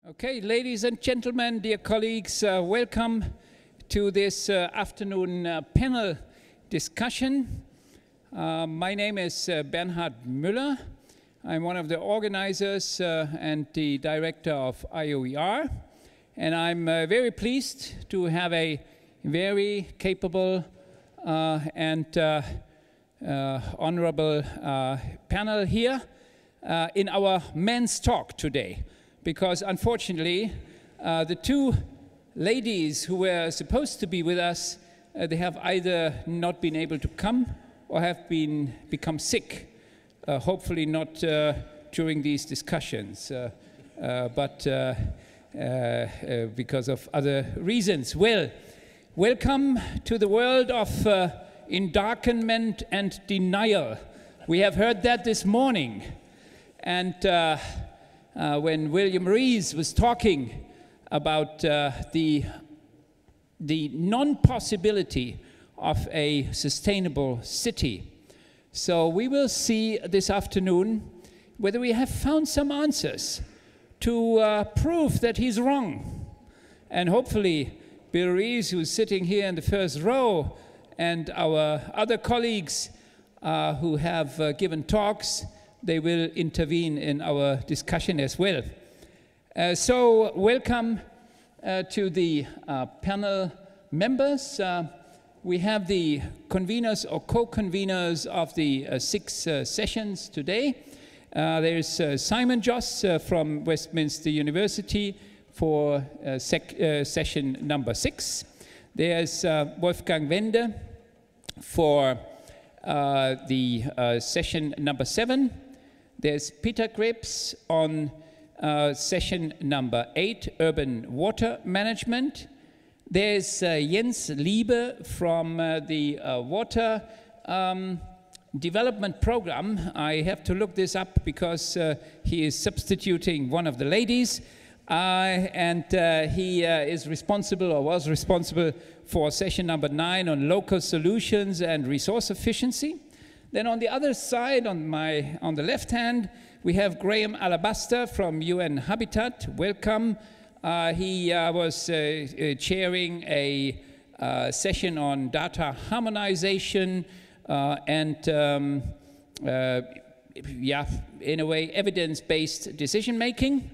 Okay, ladies and gentlemen, dear colleagues, welcome to this afternoon panel discussion. My name is Bernhard Müller. I'm one of the organizers and the director of IOER, and I'm very pleased to have a very capable and honorable panel here in our men's talk today. Because unfortunately, the two ladies who were supposed to be with us, they have either not been able to come or have become sick. Hopefully not during these discussions, but because of other reasons. Well, welcome to the world of endarkenment and denial. We have heard that this morning. And when William Rees was talking about the non-possibility of a sustainable city. So we will see this afternoon whether we have found some answers to prove that he's wrong. And hopefully Bill Rees, who's sitting here in the first row, and our other colleagues who have given talks, they will intervene in our discussion as well. So welcome to the panel members. We have the conveners or co-conveners of the 6 sessions today. There's Simon Joss from Westminster University for session number 6. There's Wolfgang Wende for the session number 7. There's Peter Krebs on session number 8, Urban Water Management. There's Jens Liebe from the Water Development Program. I have to look this up because he is substituting one of the ladies. And he is responsible, or was responsible, for session number 9 on local solutions and resource efficiency. Then on the other side, on the left hand, we have Graham Alabaster from UN Habitat. Welcome. He was chairing a session on data harmonization and, yeah, in a way, evidence-based decision-making.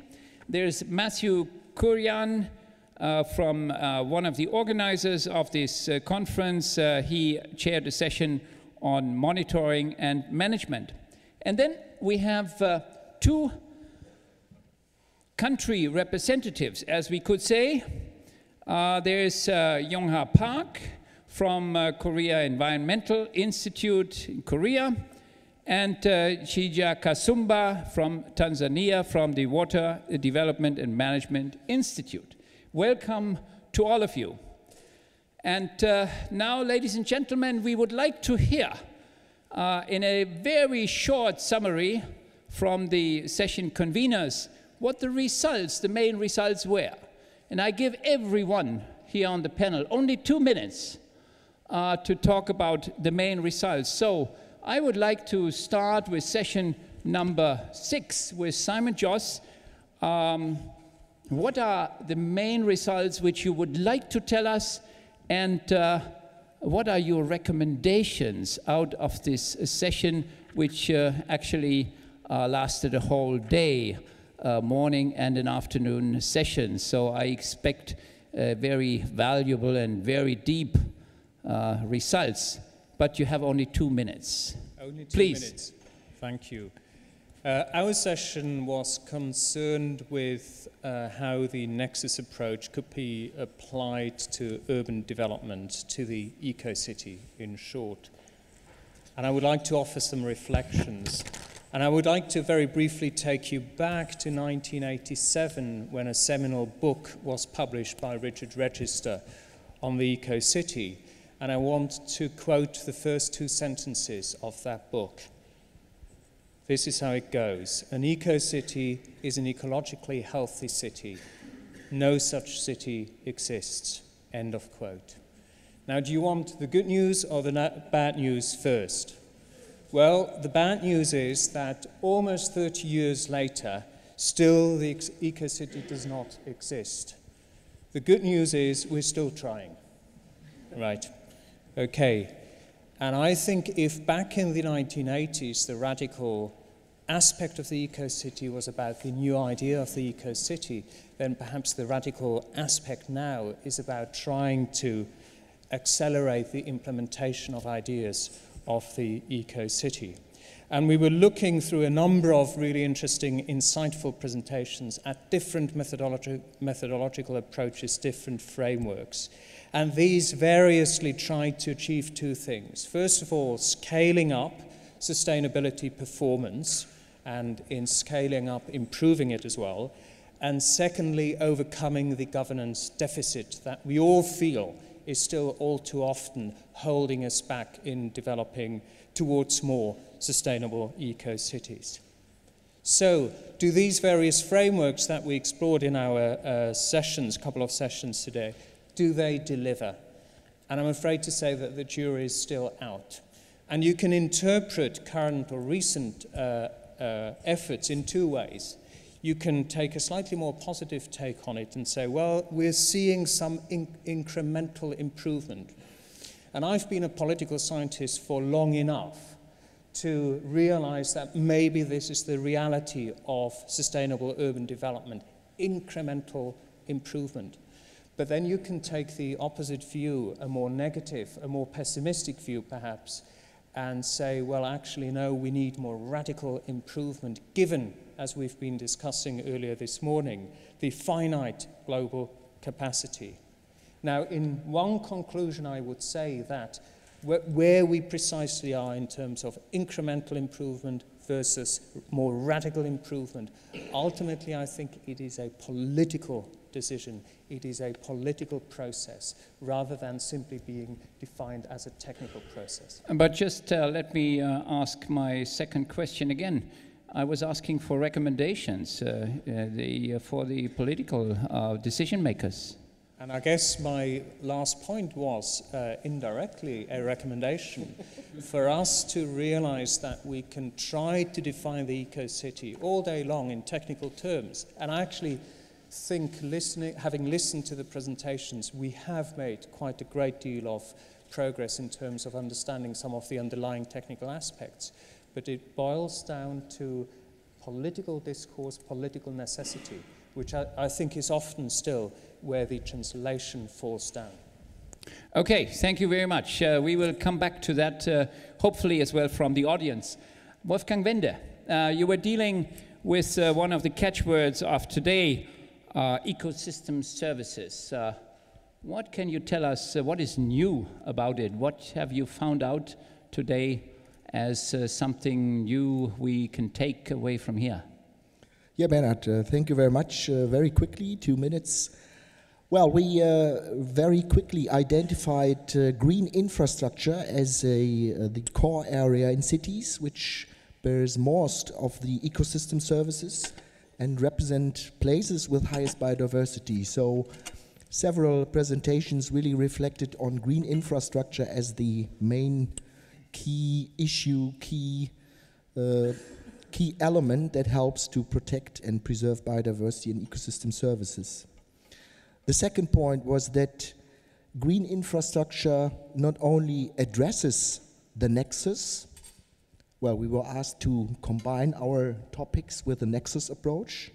There's Mathew Kurian from one of the organizers of this conference. He chaired a session on monitoring and management. And then we have 2 country representatives, as we could say. There's Yongha Park from Korea Environmental Institute in Korea, and Shija Kazumba from Tanzania from the Water Development and Management Institute. Welcome to all of you. And now, ladies and gentlemen, we would like to hear in a very short summary from the session conveners what the results, the main results were. And I give everyone here on the panel only 2 minutes to talk about the main results. So I would like to start with session number 6 with Simon Joss. What are the main results which you would like to tell us? And what are your recommendations out of this session, which actually lasted a whole day, morning and an afternoon session? So I expect very valuable and very deep results. But you have only 2 minutes. Only 2 Please. minutes. Thank you. Our session was concerned with how the Nexus approach could be applied to urban development, to the eco-city in short. And I would like to offer some reflections. And I would like to very briefly take you back to 1987 when a seminal book was published by Richard Register on the eco-city. And I want to quote the first 2 sentences of that book. This is how it goes. An eco-city is an ecologically healthy city. No such city exists. End of quote. Now, do you want the good news or the bad news first? Well, the bad news is that almost 30 years later, Still, the eco-city does not exist. The good news is we're still trying. Right. Okay. And I think if back in the 1980s the radical aspect of the eco-city was about the new idea of the eco-city, then perhaps the radical aspect now is about trying to accelerate the implementation of ideas of the eco-city. And we were looking through a number of really interesting, insightful presentations at different methodological approaches, different frameworks. And these variously tried to achieve two things. First of all, scaling up sustainability performance, and in scaling up, improving it as well. And secondly, overcoming the governance deficit that we all feel is still all too often holding us back in developing towards more sustainable eco-cities. So, do these various frameworks that we explored in our couple of sessions today, do they deliver? And I'm afraid to say that the jury is still out. And you can interpret current or recent efforts in two ways. You can take a slightly more positive take on it and say, well, we're seeing some incremental improvement. And I've been a political scientist for long enough to realize that maybe this is the reality of sustainable urban development, incremental improvement. But then you can take the opposite view, a more negative, a more pessimistic view perhaps, and say, well, actually, no, we need more radical improvement, given, as we've been discussing earlier this morning, the finite global capacity. Now, in one conclusion, I would say that where we precisely are in terms of incremental improvement versus more radical improvement, ultimately, I think it is a political decision. It is a political process rather than simply being defined as a technical process. But just let me ask my second question again. I was asking for recommendations for the political decision makers. And I guess my last point was indirectly a recommendation for us to realize that we can try to define the eco-city all day long in technical terms. And I actually think, having listened to the presentations, we have made quite a great deal of progress in terms of understanding some of the underlying technical aspects. But it boils down to political discourse, political necessity, which I think is often still where the translation falls down. Okay, thank you very much. We will come back to that, hopefully as well from the audience. Wolfgang Wende, you were dealing with one of the catchwords of today, ecosystem services. What can you tell us, what is new about it? What have you found out today as something new we can take away from here? Yeah, Bernhard, thank you very much. Very quickly, 2 minutes. Well, we very quickly identified green infrastructure as the core area in cities, which bears most of the ecosystem services and represent places with highest biodiversity. So several presentations really reflected on green infrastructure as the main key issue, key element that helps to protect and preserve biodiversity and ecosystem services. The second point was that green infrastructure not only addresses the nexus, well, we were asked to combine our topics with the nexus approach.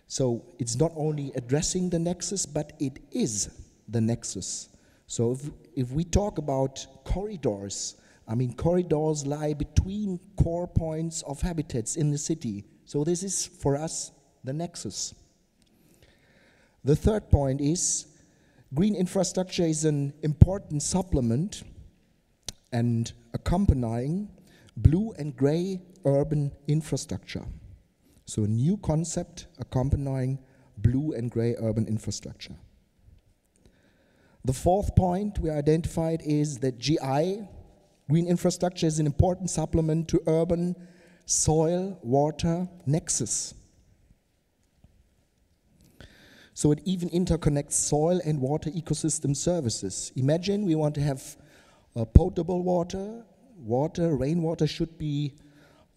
So it's not only addressing the nexus, but it is the nexus. So if we talk about corridors, I mean, corridors lie between core points of habitats in the city. So this is, for us, the nexus. The third point is green infrastructure is an important supplement and accompanying blue and gray urban infrastructure. So a new concept accompanying blue and gray urban infrastructure. The fourth point we identified is that GI, green infrastructure, is an important supplement to urban soil-water nexus. So it even interconnects soil and water ecosystem services. Imagine we want to have potable water, rainwater should be,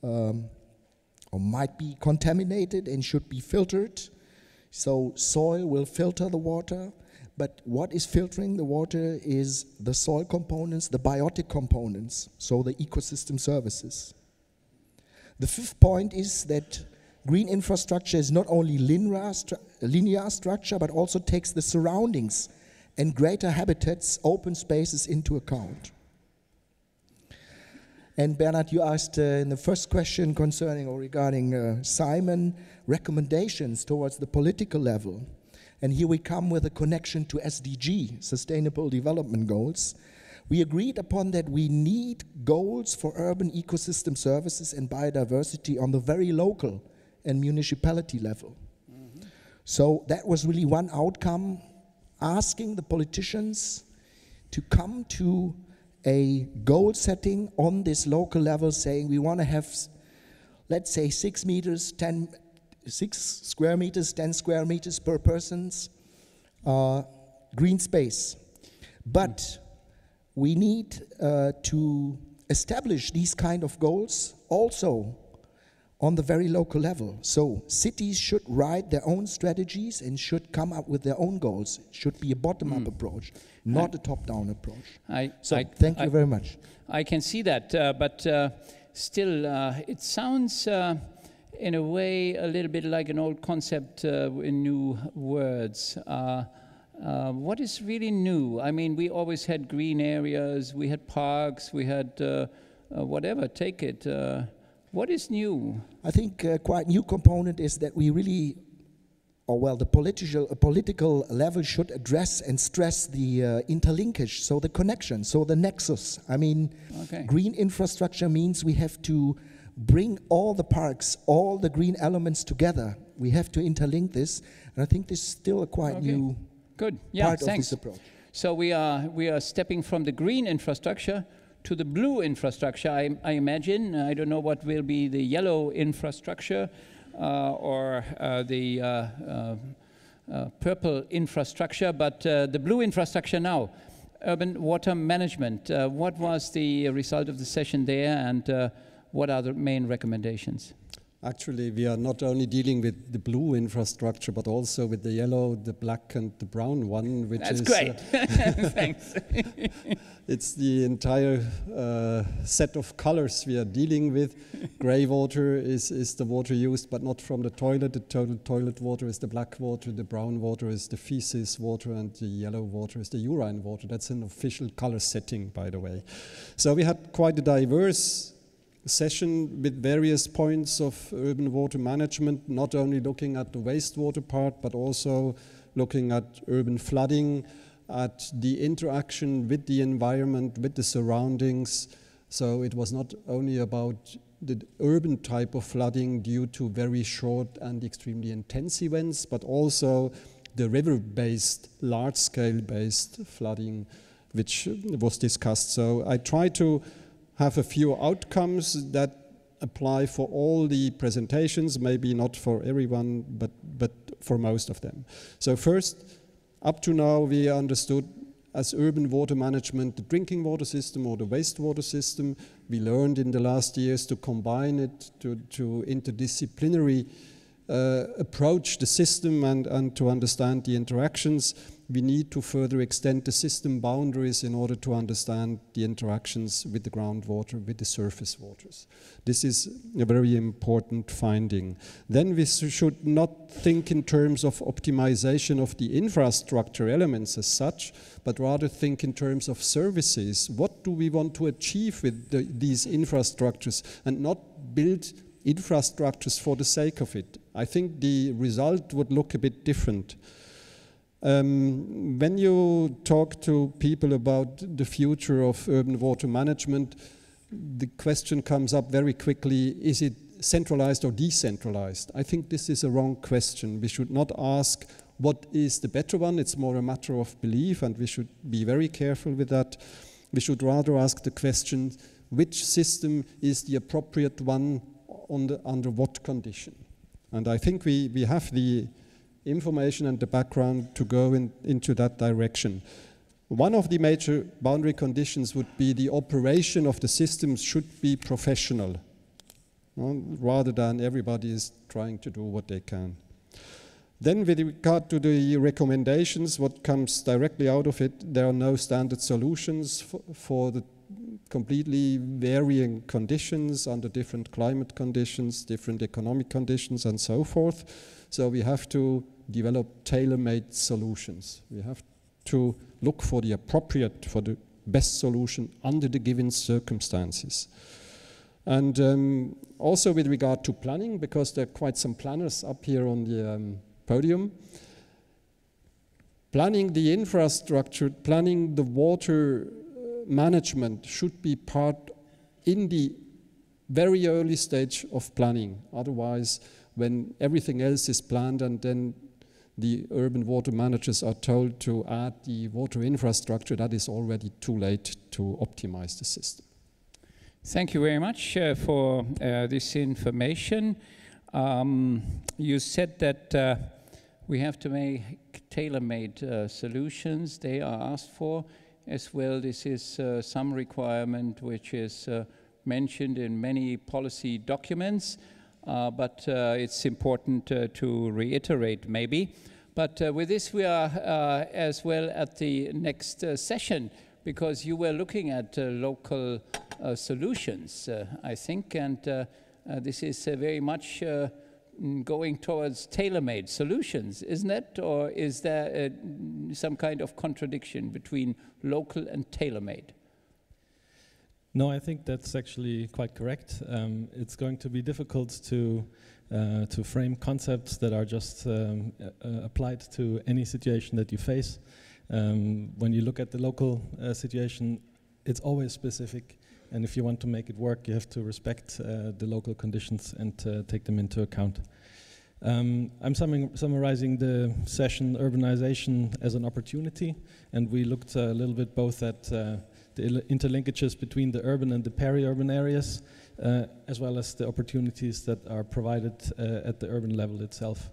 or or might be contaminated and should be filtered. So soil will filter the water, but what is filtering the water is the soil components, the biotic components, so the ecosystem services. The fifth point is that green infrastructure is not only linear structure, but also takes the surroundings and greater habitats, open spaces into account. And Bernhard, you asked in the first question concerning or regarding Simon, recommendations towards the political level. And here we come with a connection to SDG, Sustainable Development Goals. We agreed upon that we need goals for urban ecosystem services and biodiversity on the very local and municipality level. Mm-hmm. So that was really one outcome, asking the politicians to come to a goal setting on this local level, saying we want to have, let's say, 6 square meters, 10 square meters per person's green space. But we need to establish these kind of goals also on the very local level. So cities should write their own strategies and should come up with their own goals. It should be a bottom-up approach, not a top-down approach. Thank you very much. I can see that, but still, it sounds in a way a little bit like an old concept in new words. What is really new? I mean, we always had green areas, we had parks, we had whatever, take it. What is new? I think quite new component is that we really, the political level should address and stress the interlinkage, so the connection, so the nexus. I mean, green infrastructure means we have to bring all the parks, all the green elements together. We have to interlink this, and I think this is still a quite new part of this approach. So we are stepping from the green infrastructure to the blue infrastructure, I imagine. I don't know what will be the yellow infrastructure or the purple infrastructure, but the blue infrastructure now. Urban water management. What was the result of the session there, and what are the main recommendations? Actually, we are not only dealing with the blue infrastructure, but also with the yellow, the black, and the brown one, which That's is great. Thanks. It's the entire set of colors we are dealing with. Gray water is the water used, but not from the toilet. The toilet water is the black water. The brown water is the feces water, and the yellow water is the urine water. That's an official color setting, by the way. So we had quite a diverse session with various points of urban water management, not only looking at the wastewater part, but also looking at urban flooding, at the interaction with the environment, with the surroundings. So it was not only about the urban type of flooding due to very short and extremely intense events, but also the river-based, large-scale-based flooding, which was discussed. So I try to have a few outcomes that apply for all the presentations, maybe not for everyone, but for most of them. So first, up to now, we understood as urban water management the drinking water system or the wastewater system. We learned in the last years to combine it, to interdisciplinary approach the system and to understand the interactions. We need to further extend the system boundaries in order to understand the interactions with the groundwater, with the surface waters. This is a very important finding. Then we should not think in terms of optimization of the infrastructure elements as such, but rather think in terms of services. What do we want to achieve with these infrastructures, and not build infrastructures for the sake of it? I think the result would look a bit different. When you talk to people about the future of urban water management, the question comes up very quickly, is it centralized or decentralized? I think this is a wrong question. We should not ask what is the better one. It's more a matter of belief, and we should be very careful with that. We should rather ask the question, which system is the appropriate one under what condition? And I think we have the information and the background to go into that direction. One of the major boundary conditions would be the operation of the systems should be professional. rather than everybody is trying to do what they can. Then with regard to the recommendations, what comes directly out of it, there are no standard solutions for the completely varying conditions under different climate conditions, different economic conditions, and so forth. So we have to develop tailor-made solutions. We have to look for the best solution under the given circumstances. And also with regard to planning, because there are quite some planners up here on the podium, planning the infrastructure, planning the water management should be part in the very early stage of planning. Otherwise, when everything else is planned and then the urban water managers are told to add the water infrastructure, that is already too late to optimize the system. Thank you very much for this information. You said that we have to make tailor-made solutions. They are asked for as well. This is some requirement which is mentioned in many policy documents, but it's important to reiterate maybe. But with this we are as well at the next session, because you were looking at local solutions, I think, and this is very much going towards tailor-made solutions, isn't it? Or is there some kind of contradiction between local and tailor-made? No, I think that's actually quite correct. It's going to be difficult to frame concepts that are just applied to any situation that you face. When you look at the local situation, it's always specific. And if you want to make it work, you have to respect the local conditions and take them into account. I'm summarizing the session Urbanization as an Opportunity, and we looked a little bit both at the interlinkages between the urban and the peri-urban areas, as well as the opportunities that are provided at the urban level itself.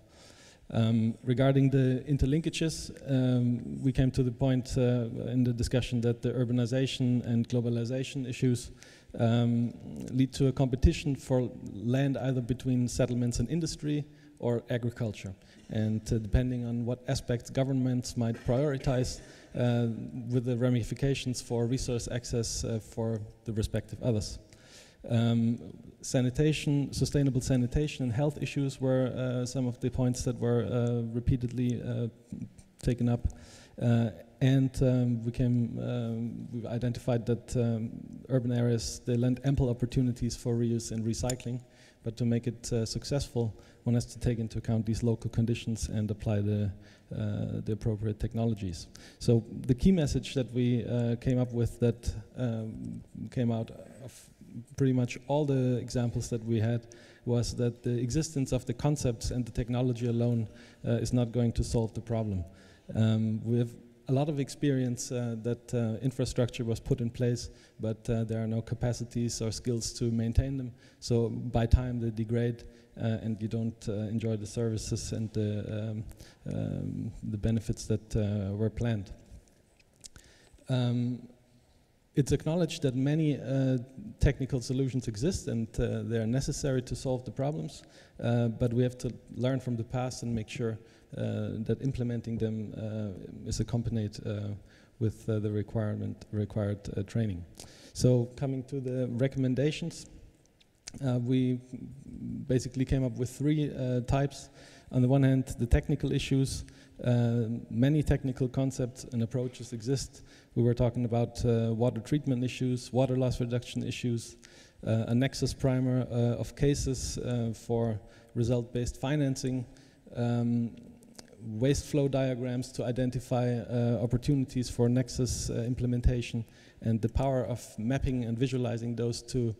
Regarding the interlinkages, we came to the point in the discussion that the urbanization and globalization issues lead to a competition for land either between settlements and industry or agriculture. And depending on what aspects governments might prioritize, with the ramifications for resource access for the respective others. Sanitation, sustainable sanitation and health issues were some of the points that were repeatedly taken up. We identified that urban areas, they lend ample opportunities for reuse and recycling, but to make it successful, one has to take into account these local conditions and apply the appropriate technologies. So the key message that we came up with that came out of pretty much all the examples that we had was that the existence of the concepts and the technology alone is not going to solve the problem. We have a lot of experience that infrastructure was put in place, but there are no capacities or skills to maintain them. So by time they degrade and you don't enjoy the services and the benefits that were planned. It's acknowledged that many technical solutions exist and they are necessary to solve the problems, but we have to learn from the past and make sure that implementing them is accompanied with the required training. So coming to the recommendations, we basically came up with three types. On the one hand, the technical issues. Many technical concepts and approaches exist. We were talking about water treatment issues, water loss reduction issues, a nexus primer of cases for result-based financing, waste flow diagrams to identify opportunities for nexus implementation, and the power of mapping and visualizing those to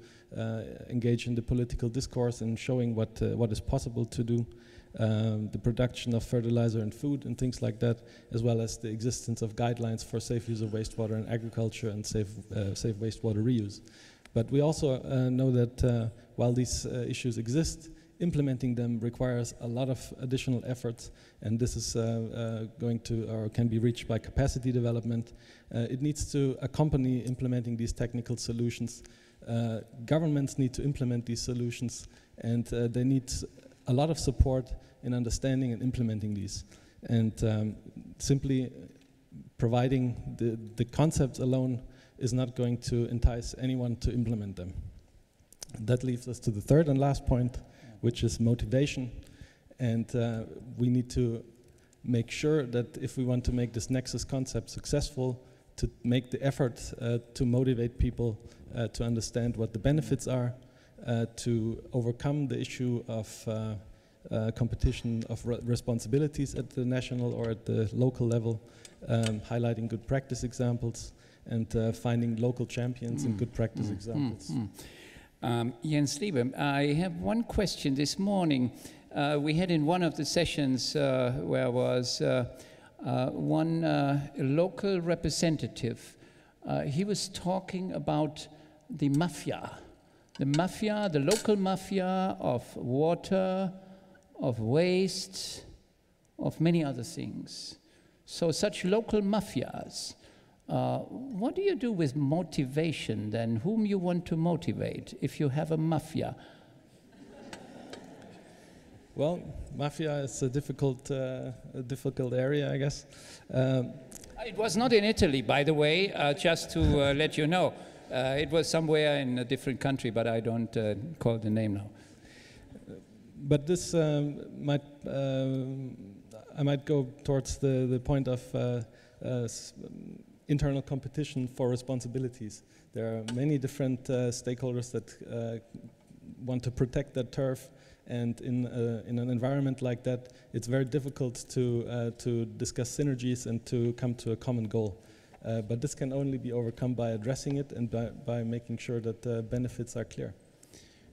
engage in the political discourse and showing what is possible to do. The production of fertilizer and food and things like that, as well as the existence of guidelines for safe use of wastewater in agriculture and safe wastewater reuse. But we also know that while these issues exist, implementing them requires a lot of additional efforts, and this is going to, or can be reached by capacity development. It needs to accompany implementing these technical solutions Governments need to implement these solutions, and they need a lot of support in understanding and implementing these. And simply providing the concepts alone is not going to entice anyone to implement them. That leads us to the third and last point, which is motivation. And we need to make sure that if we want to make this Nexus concept successful, to make the effort to motivate people to understand what the benefits are, to overcome the issue of competition of responsibilities at the national or at the local level, highlighting good practice examples, and finding local champions and good practice examples. Jens Liebe, I have one question. This morning, we had in one of the sessions where was one local representative. He was talking about the mafia, the local mafia of water, of waste, of many other things. So such local mafias. What do you do with motivation then? Whom you want to motivate if you have a mafia? Well, mafia is a difficult area, I guess. It was not in Italy, by the way, just to let you know. It was somewhere in a different country, but I don't call the name now. But this might, I might go towards the point of internal competition for responsibilities. There are many different stakeholders that want to protect that turf, and in an environment like that, it's very difficult to discuss synergies and to come to a common goal. But this can only be overcome by addressing it and by making sure that the benefits are clear.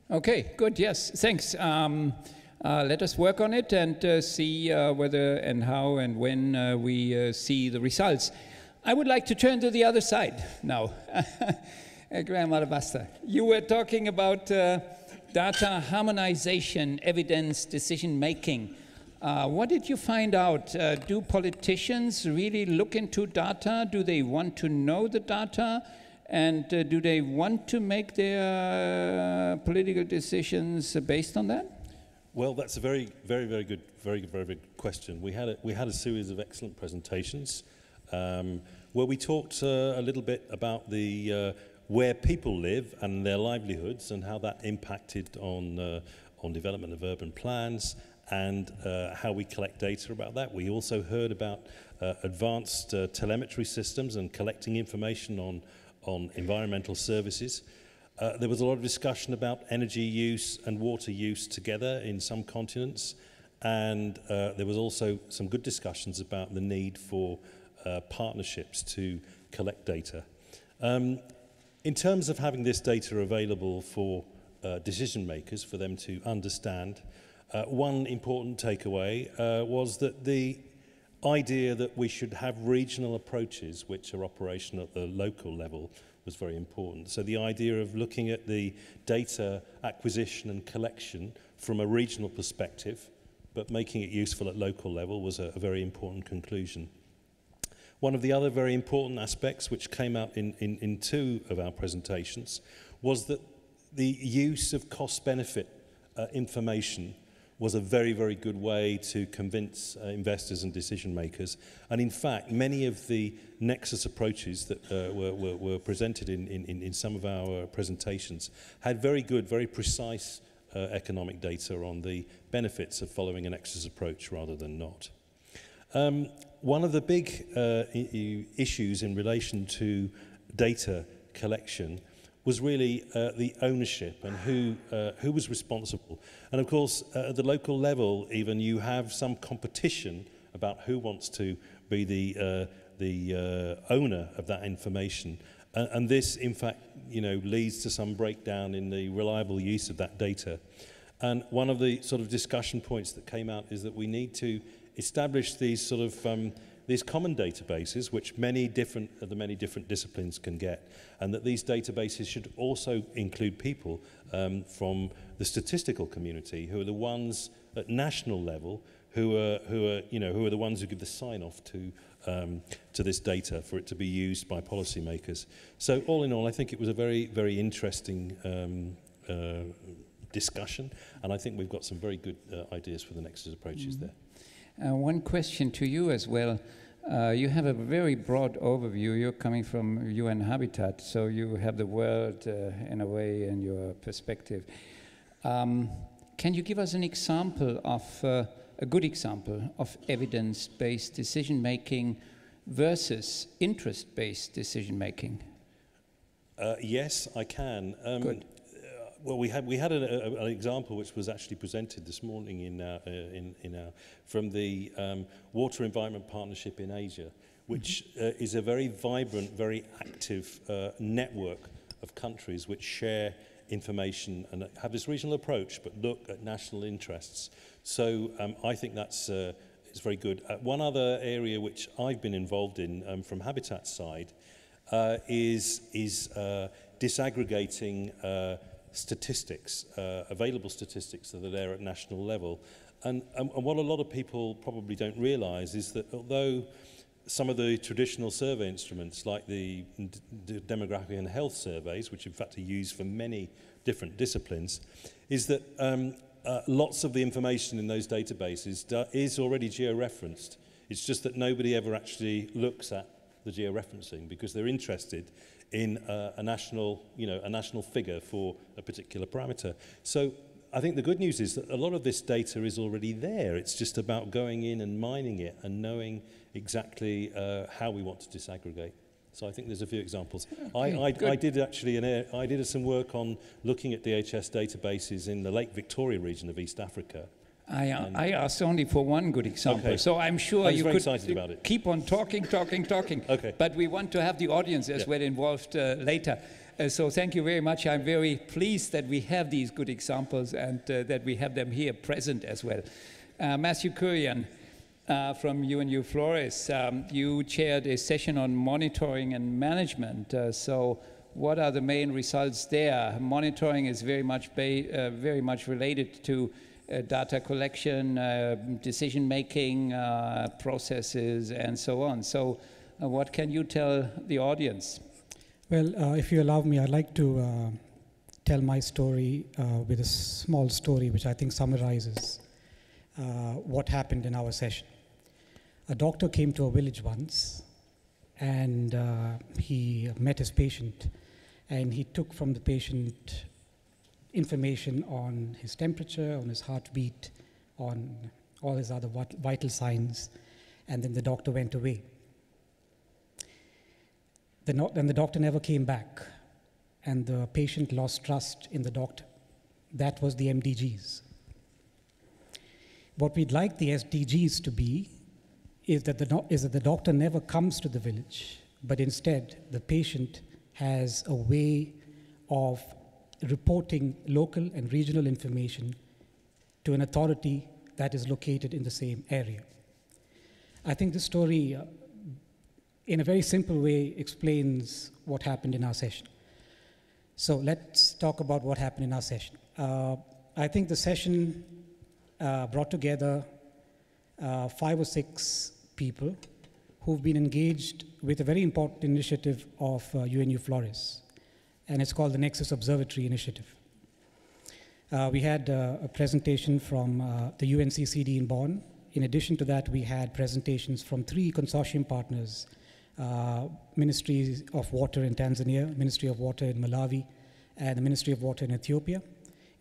Okay, good, yes, thanks. Let us work on it and see whether and how and when we see the results. I would like to turn to the other side now. Graham Alabaster, you were talking about data harmonization, evidence, decision making. What did you find out? Do politicians really look into data? Do they want to know the data? And do they want to make their political decisions based on that? Well, that's a very good question. We had a series of excellent presentations where we talked a little bit about the where people live and their livelihoods and how that impacted on development of urban plans and how we collect data about that. We also heard about advanced telemetry systems and collecting information on environmental services. There was a lot of discussion about energy use and water use together in some continents, and there was also some good discussions about the need for partnerships to collect data. In terms of having this data available for decision makers, for them to understand, one important takeaway was that the idea that we should have regional approaches which are operational at the local level was very important. So the idea of looking at the data acquisition and collection from a regional perspective, but making it useful at local level was a very important conclusion. One of the other very important aspects which came out in two of our presentations was that the use of cost-benefit information was a very good way to convince investors and decision makers. And in fact, many of the Nexus approaches that were presented in some of our presentations had very good, very precise economic data on the benefits of following a Nexus approach rather than not. One of the big issues in relation to data collection was really the ownership and who was responsible. And of course, at the local level, even you have some competition about who wants to be the owner of that information. And this, in fact, leads to some breakdown in the reliable use of that data. And one of the sort of discussion points that came out is that we need to establish these sort of these common databases, which many different disciplines can get, and that these databases should also include people from the statistical community, who are the ones at national level who are the ones who give the sign off to this data for it to be used by policymakers. So all in all, I think it was a very, very interesting discussion, and I think we've got some very good ideas for the Nexus approaches there. One question to you as well. You have a very broad overview. You're coming from UN Habitat, so you have the world in a way in your perspective. Can you give us an example of, a good example of evidence-based decision-making versus interest-based decision-making? Yes, I can. Good. Well, we had an example which was actually presented this morning from the Water Environment Partnership in Asia, which is a very vibrant, very active network of countries which share information and have this regional approach, but look at national interests. So I think that's it's very good. One other area which I've been involved in from Habitat's side is disaggregating statistics, available statistics that are there at national level. And what a lot of people probably don't realize is that although some of the traditional survey instruments like the demographic and health surveys, which in fact are used for many different disciplines, is that lots of the information in those databases is already georeferenced. It's just that nobody ever actually looks at the georeferencing because they're interested in a national figure for a particular parameter. So I think the good news is that a lot of this data is already there. It's just about going in and mining it and knowing exactly how we want to disaggregate. So I think there's a few examples. Okay, I did actually I did some work on looking at DHS databases in the Lake Victoria region of East Africa. I asked only for one good example, Okay. so I'm sure you very could excited about it. keep on talking. Okay. But we want to have the audience as well involved later. So thank you very much. I'm very pleased that we have these good examples and that we have them here present as well. Mathew Kurian from UNU-FLORES, you chaired a session on monitoring and management. So what are the main results there? Monitoring is very much related to data collection, decision-making processes, and so on. So what can you tell the audience? Well, if you allow me, I'd like to tell my story with a small story which I think summarizes what happened in our session. A doctor came to a village once, and he met his patient, and he took from the patient information on his temperature, on his heartbeat, on all his other vital signs, and then the doctor went away. Then the doctor never came back, and the patient lost trust in the doctor. That was the MDGs. What we'd like the SDGs to be is that the doctor never comes to the village, but instead the patient has a way of reporting local and regional information to an authority that is located in the same area. I think this story, in a very simple way, explains what happened in our session. So let's talk about what happened in our session. I think the session brought together 5 or 6 people who've been engaged with a very important initiative of UNU-FLORES, and it's called the Nexus Observatory Initiative. We had a presentation from the UNCCD in Bonn. In addition to that, we had presentations from 3 consortium partners, Ministry of Water in Tanzania, Ministry of Water in Malawi, and the Ministry of Water in Ethiopia.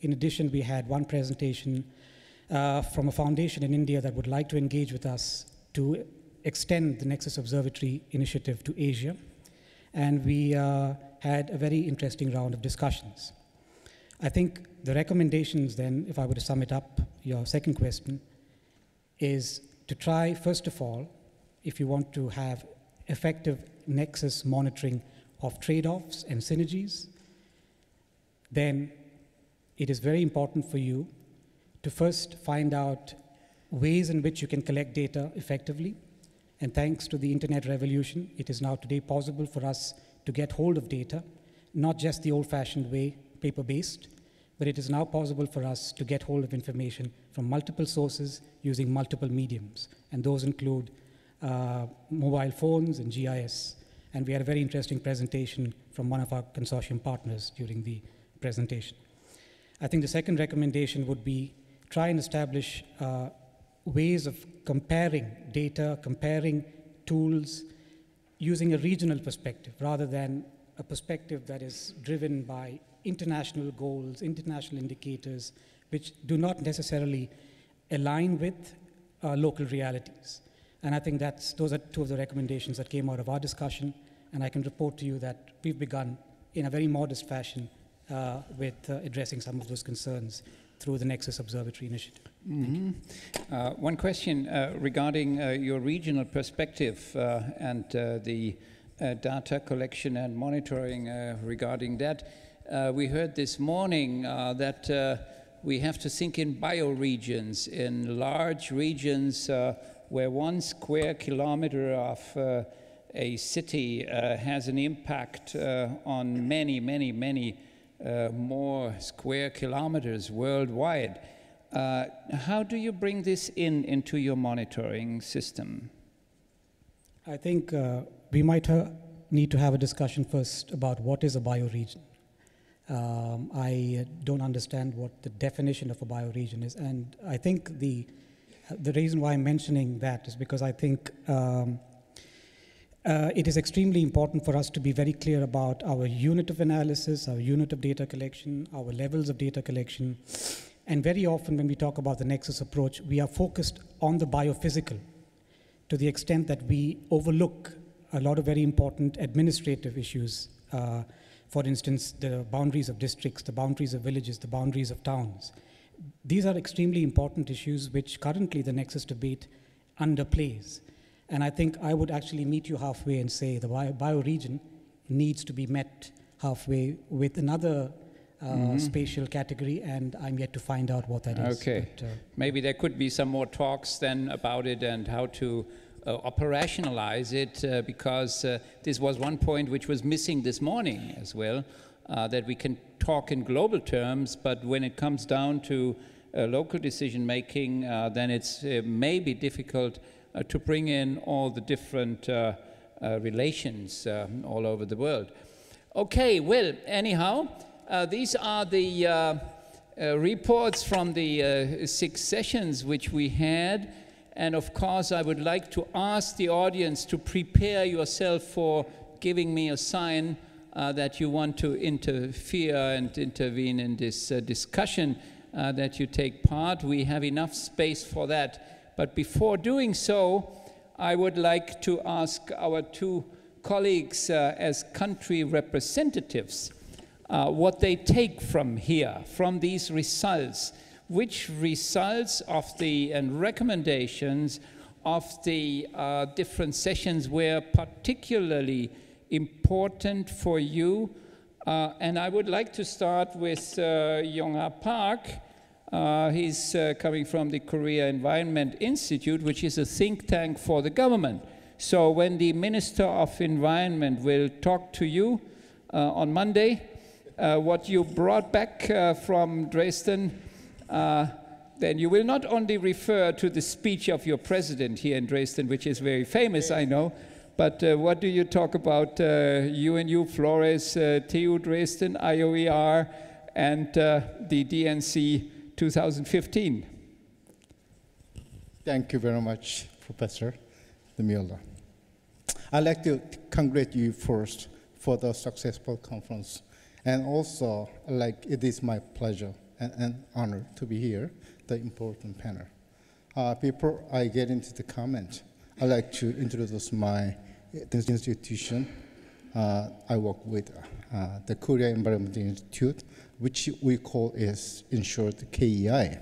In addition, we had one presentation from a foundation in India that would like to engage with us to extend the Nexus Observatory Initiative to Asia. And we had a very interesting round of discussions. I think the recommendations then, if I were to sum it up, your second question, is to try, first of all, if you want to have effective nexus monitoring of trade-offs and synergies, then it is very important for you to first find out ways in which you can collect data effectively. And thanks to the internet revolution, it is now today possible for us to get hold of data, not just the old-fashioned way, paper-based, but it is now possible for us to get hold of information from multiple sources using multiple mediums. And those include mobile phones and GIS. And we had a very interesting presentation from one of our consortium partners during the presentation. I think the second recommendation would be try and establish ways of comparing data, comparing tools, using a regional perspective rather than a perspective that is driven by international goals, international indicators, which do not necessarily align with local realities. And I think those are two of the recommendations that came out of our discussion, and I can report to you that we've begun in a very modest fashion with addressing some of those concerns through the Nexus Observatory Initiative. Mm-hmm. One question regarding your regional perspective and the data collection and monitoring regarding that. We heard this morning that we have to think in bioregions, in large regions where 1 square kilometer of a city has an impact on many, many, many more square kilometers worldwide. How do you bring this into your monitoring system? I think we might need to have a discussion first about what is a bioregion. I don't understand what the definition of a bioregion is, and I think the reason why I'm mentioning that is because I think it is extremely important for us to be very clear about our unit of analysis, our unit of data collection, our levels of data collection. And very often when we talk about the Nexus approach, we are focused on the biophysical to the extent that we overlook a lot of very important administrative issues. For instance, the boundaries of districts, the boundaries of villages, the boundaries of towns. These are extremely important issues which currently the Nexus debate underplays. And I think I would actually meet you halfway and say the bioregion needs to be met halfway with another spatial category, and I'm yet to find out what that is. Okay. But, maybe there could be some more talks then about it and how to operationalize it, because this was one point which was missing this morning as well, that we can talk in global terms, but when it comes down to local decision making, then it's maybe difficult to bring in all the different relations all over the world. Okay, well, anyhow, these are the reports from the 6 sessions which we had. And of course, I would like to ask the audience to prepare yourself for giving me a sign that you want to interfere and intervene in this discussion, that you take part. We have enough space for that. But before doing so, I would like to ask our 2 colleagues as country representatives what they take from here, from these results. Which results of the and recommendations of the different sessions were particularly important for you? And I would like to start with Yongha Park. He's coming from the Korea Environment Institute, which is a think tank for the government. So when the Minister of Environment will talk to you on Monday, what you brought back from Dresden, then you will not only refer to the speech of your president here in Dresden, which is very famous, I know, but what do you talk about UNU-FLORES, TU Dresden, IOER, and the DNC 2015? Thank you very much, Professor Müller. I'd like to congratulate you first for the successful conference. And also, it is my pleasure and honor to be here, the important panel. Before I get into the comment, I'd like to introduce this institution. I work with the Korea Environment Institute, which we call is, in short, KEI,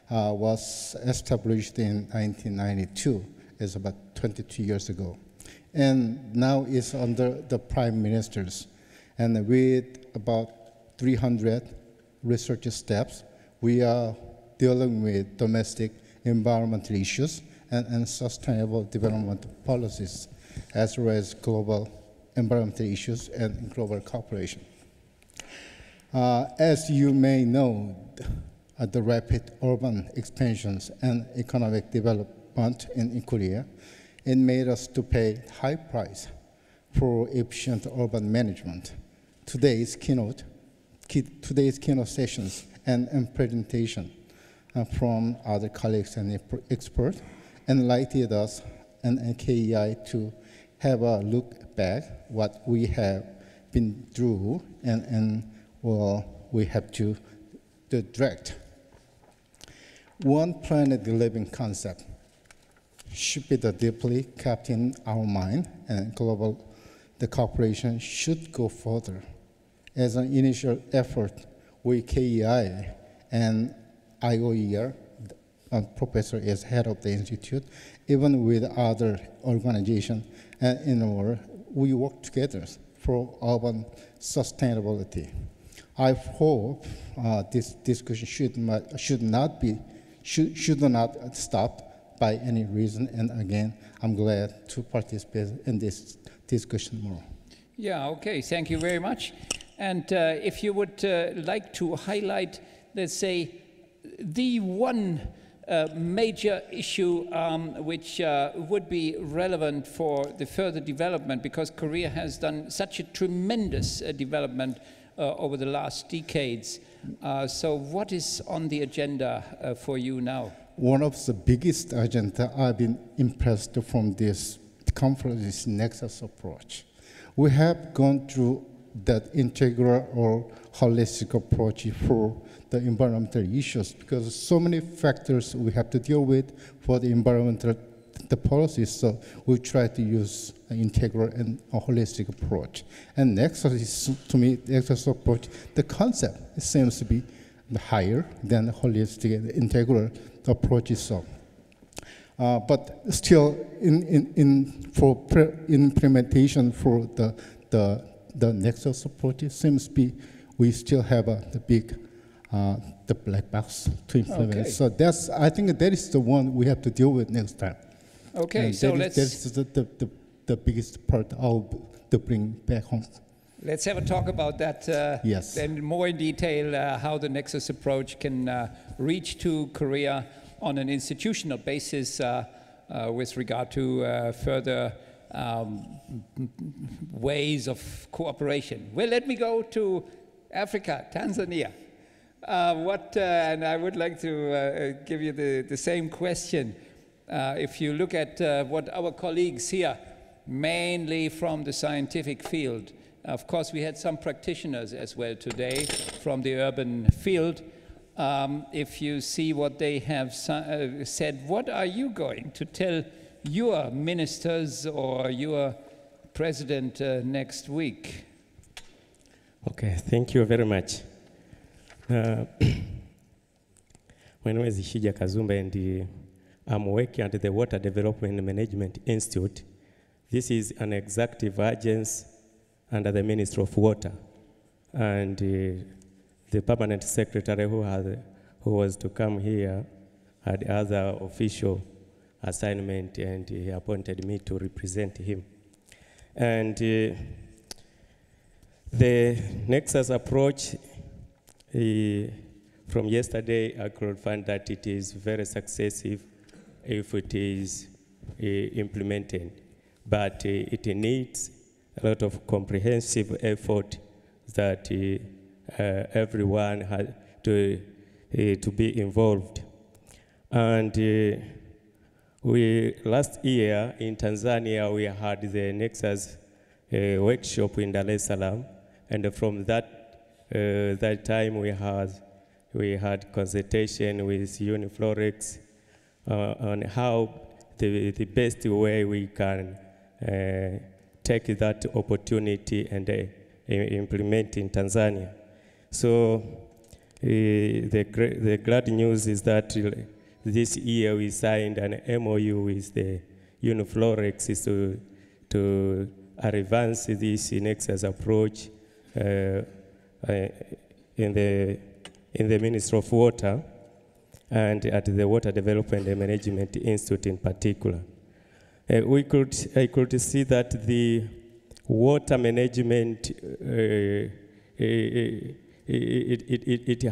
was established in 1992, it's about 22 years ago. And now it's under the Prime Minister's. And with about 300 research staffs, we are dealing with domestic environmental issues and sustainable development policies, as well as global environmental issues and global cooperation. As you may know, the rapid urban expansions and economic development in Korea, it made us to pay high price for efficient urban management. Today's keynote sessions and presentation from other colleagues and experts enlightened us and KEI to have a look back what we have been through and well, we have to direct. One planet living concept should be deeply kept in our mind, and the cooperation should go further. As an initial effort, we KEI and IOER, professor is head of the institute, even with other organizations and we work together for urban sustainability. I hope this discussion should not stop by any reason. And again, I'm glad to participate in this discussion more. Yeah, okay, thank you very much. And if you would like to highlight, let's say, the one major issue which would be relevant for the further development, because Korea has done such a tremendous development over the last decades. So what is on the agenda for you now? One of the biggest agenda I've been impressed from this conference is Nexus approach. We have gone through that integral or holistic approach for the environmental issues, because so many factors we have to deal with for the environmental policies. So we try to use an integral and a holistic approach. And Nexus is, to me, the Nexus approach, the concept seems to be higher than the holistic and integral approach itself. But still, for implementation for the Nexus approach, it seems to be we still have the big the black box to implement. Okay. So I think that is the one we have to deal with next time. Okay, and so that's the biggest part to bring back home. Let's have a talk about that yes. then more in detail, how the Nexus approach can reach to Korea on an institutional basis with regard to further ways of cooperation. Well, let me go to Africa, Tanzania. And I would like to give you the same question. If you look at what our colleagues here, mainly from the scientific field, of course we had some practitioners as well today from the urban field. If you see what they have said, what are you going to tell your ministers or your president next week? Okay, thank you very much. My name is Shija Kazumba, and I'm working at the Water Development Management Institute. This is an executive agency under the Ministry of Water. And the permanent secretary who was to come here had other official assignment, and he appointed me to represent him. And the Nexus approach, from yesterday, I could find that it is very successful if it is implemented. But it needs a lot of comprehensive effort that everyone has to be involved. And last year in Tanzania, we had the Nexus workshop in Dar es Salaam, and from that time we had consultation with UNU-FLORES on how the best way we can take that opportunity and implement in Tanzania. So the glad news is that this year we signed an MOU with the UNU-FLORES to advance this Nexus approach in the Ministry of Water and at the Water Development and Management Institute in particular. I could see that the water management it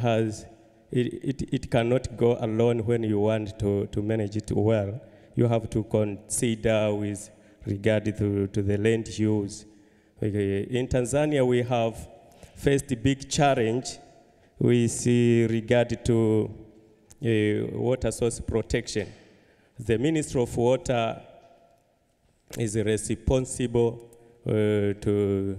cannot go alone when you want to manage it well. You have to consider with regard to the land use. In Tanzania, we have faced a big challenge with regard to water source protection. The Ministry of Water is responsible to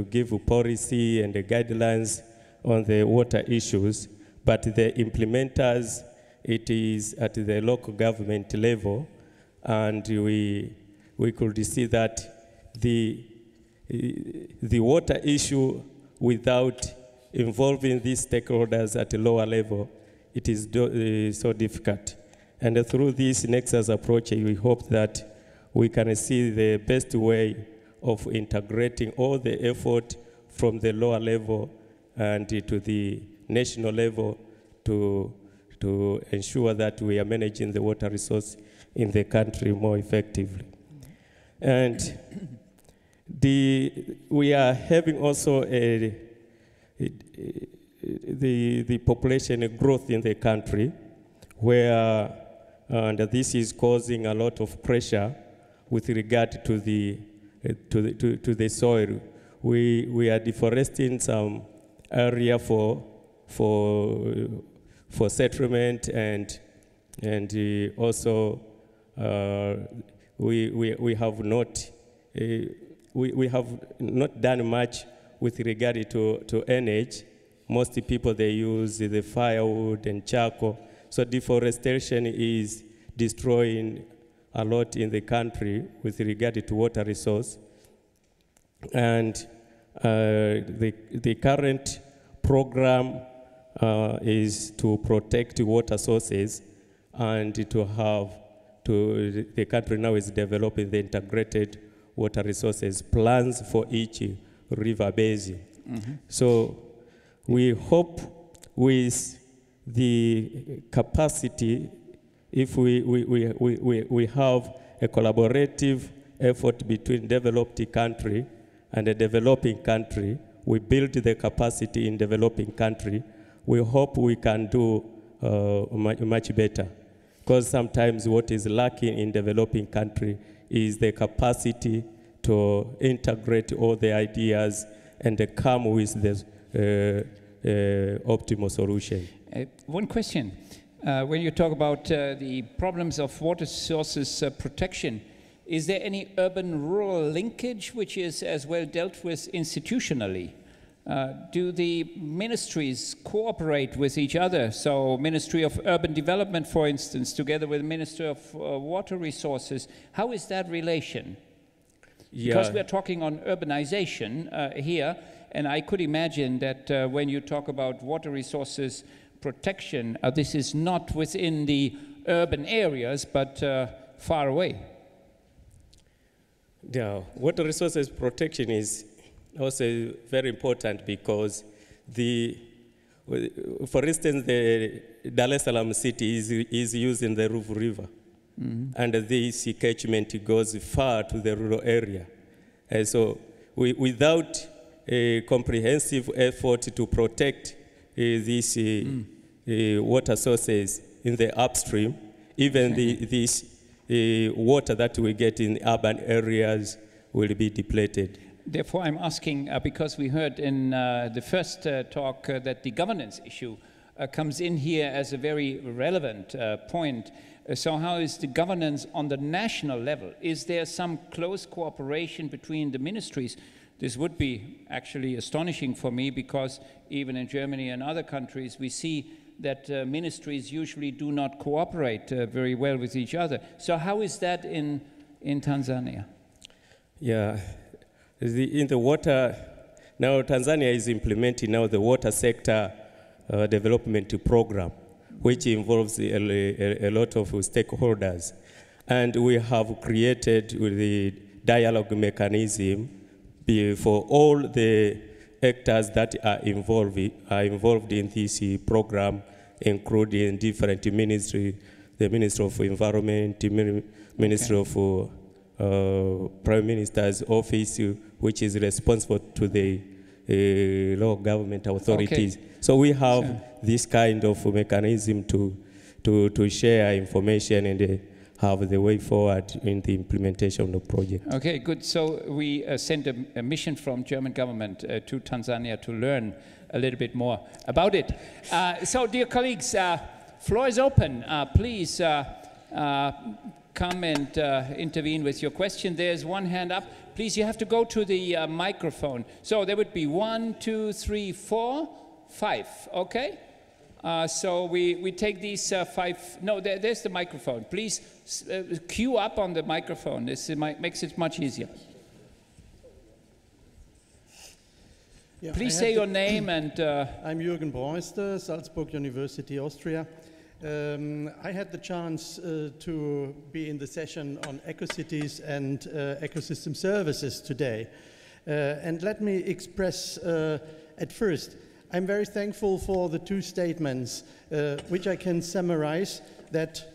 give policy and the guidelines on the water issues, but the implementers, it is at the local government level, and we could see that the water issue, without involving these stakeholders at a lower level, it is so difficult. And through this Nexus approach, we hope that we can see the best way of integrating all the effort from the lower level and to the national level to ensure that we are managing the water resource in the country more effectively. And we are having also the population growth in the country, where and this is causing a lot of pressure with regard to the soil. We are deforesting some area for settlement, and also we have not done much with regard to energy. Most people, they use the firewood and charcoal. So deforestation is destroying a lot in the country with regard to water resource. And the current program is to protect water sources, and the country now is developing the integrated water resources plans for each river basin. Mm-hmm. So we hope with the capacity, if we have a collaborative effort between developed country and a developing country, we build the capacity in developing country, we hope we can do much better. Because sometimes what is lacking in developing country is the capacity to integrate all the ideas and come with the optimal solution. One question. When you talk about the problems of water sources protection, is there any urban-rural linkage which is as well dealt with institutionally? Do the ministries cooperate with each other? So Ministry of Urban Development, for instance, together with the Ministry of Water Resources, how is that relation? Yeah. Because we are talking on urbanization here, and I could imagine that when you talk about water resources protection, this is not within the urban areas, but far away. Yeah, water resources protection is also very important because for instance, the Dar es Salaam city is using the Ruvu River. Mm-hmm. And this catchment goes far to the rural area. And so without a comprehensive effort to protect these water sources in the upstream, even this water that we get in urban areas will be depleted. Therefore, I'm asking, because we heard in the first talk that the governance issue comes in here as a very relevant point. So how is the governance on the national level? Is there some close cooperation between the ministries? This would be actually astonishing for me, because even in Germany and other countries, we see that ministries usually do not cooperate very well with each other. So how is that in Tanzania? Yeah, in the water, now Tanzania is implementing now the water sector development program, which involves a lot of stakeholders. And we have created with the dialogue mechanism for all the actors that are involved in this program, including different ministries, the Ministry of Environment, the Ministry of Prime Minister's Office, which is responsible to the local government authorities. Okay. So we have this kind of mechanism to share information and have the way forward in the implementation of the project. Okay, good. So we sent a mission from German government to Tanzania to learn a little bit more about it. So dear colleagues, floor is open. Please come and intervene with your question. There's one hand up. Please, you have to go to the microphone. So there would be 1, 2, 3, 4, 5, okay? So we take these 5, no, there's the microphone. Please queue up on the microphone. This makes it much easier. Yeah, please say your name and... I'm Jürgen Breuster, Salzburg University, Austria. I had the chance to be in the session on ecocities and ecosystem services today. And let me express at first, I'm very thankful for the 2 statements, which I can summarize, that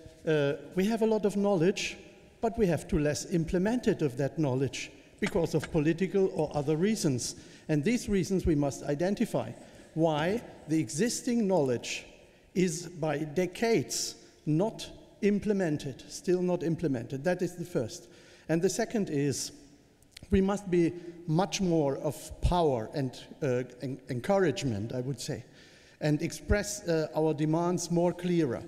we have a lot of knowledge, but we have to less implemented of that knowledge because of political or other reasons. And these reasons we must identify. Why the existing knowledge is by decades not implemented, still not implemented. That is the first. And the second is we must be much more of power and encouragement, I would say, and express our demands more clearer.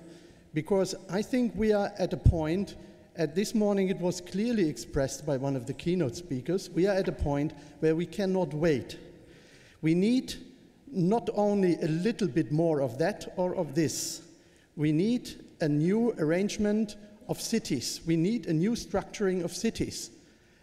Because I think we are at a point, at this morning it was clearly expressed by one of the keynote speakers, we are at a point where we cannot wait. We need not only a little bit more of that or of this. We need a new arrangement of cities. We need a new structuring of cities.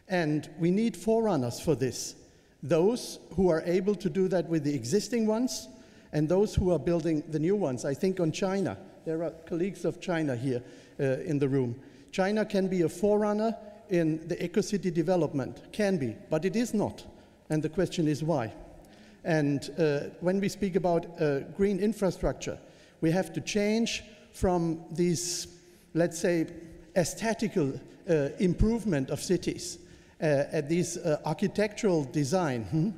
And we need forerunners for this. Those who are able to do that with the existing ones and those who are building the new ones. I think on China. There are colleagues of China here in the room. China can be a forerunner in the eco-city development. Can be, but it is not. And the question is why. And when we speak about green infrastructure, we have to change from these, let's say, aesthetical improvement of cities, at this architectural design.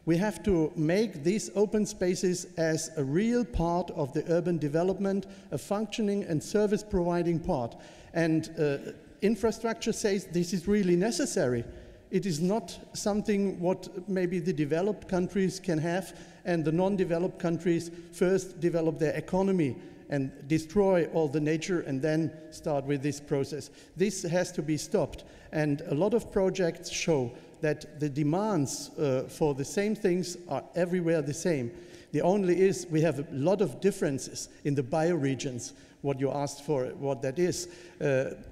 We have to make these open spaces as a real part of the urban development, a functioning and service providing part. And infrastructure says this is really necessary. It is not something what maybe the developed countries can have, and the non-developed countries first develop their economy and destroy all the nature and then start with this process. This has to be stopped. And a lot of projects show that the demands for the same things are everywhere the same. The only is we have a lot of differences in the bioregions, what you asked for, what that is,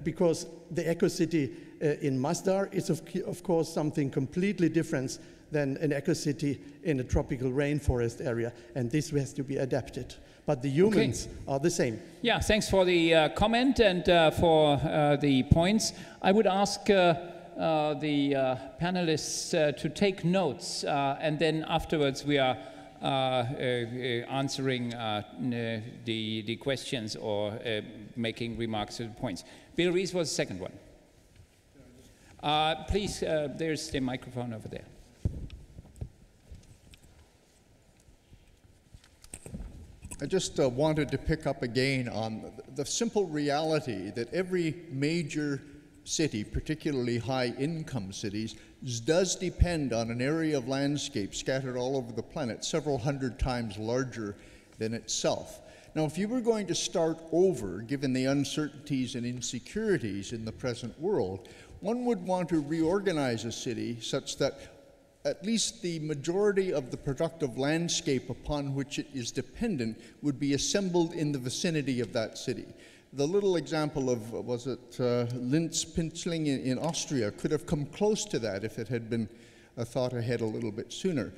because the eco-city in Masdar is of course something completely different than an eco-city in a tropical rainforest area, and this has to be adapted. But the humans are the same. Yeah, thanks for the comment and for the points. I would ask the panelists to take notes, and then afterwards we are answering the questions or making remarks to the points. Bill Rees was the second one. Please, there's the microphone over there. I just wanted to pick up again on the simple reality that every major city, particularly high-income cities, does depend on an area of landscape scattered all over the planet, several hundred times larger than itself. Now, if you were going to start over, given the uncertainties and insecurities in the present world, one would want to reorganize a city such that at least the majority of the productive landscape upon which it is dependent would be assembled in the vicinity of that city. The little example of, was it Linz-Pinzling in Austria, could have come close to that if it had been thought ahead a little bit sooner.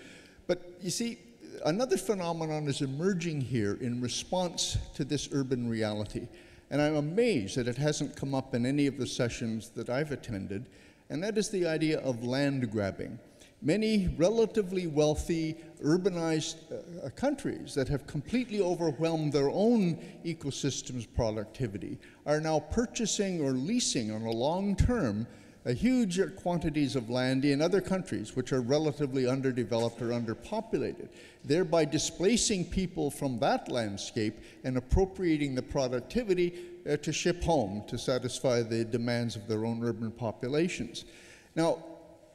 But you see, another phenomenon is emerging here in response to this urban reality. And I'm amazed that it hasn't come up in any of the sessions that I've attended, and that is the idea of land grabbing. Many relatively wealthy, urbanized countries that have completely overwhelmed their own ecosystems productivity are now purchasing or leasing on a long term huge quantities of land in other countries which are relatively underdeveloped or underpopulated, thereby displacing people from that landscape and appropriating the productivity to ship home to satisfy the demands of their own urban populations. Now,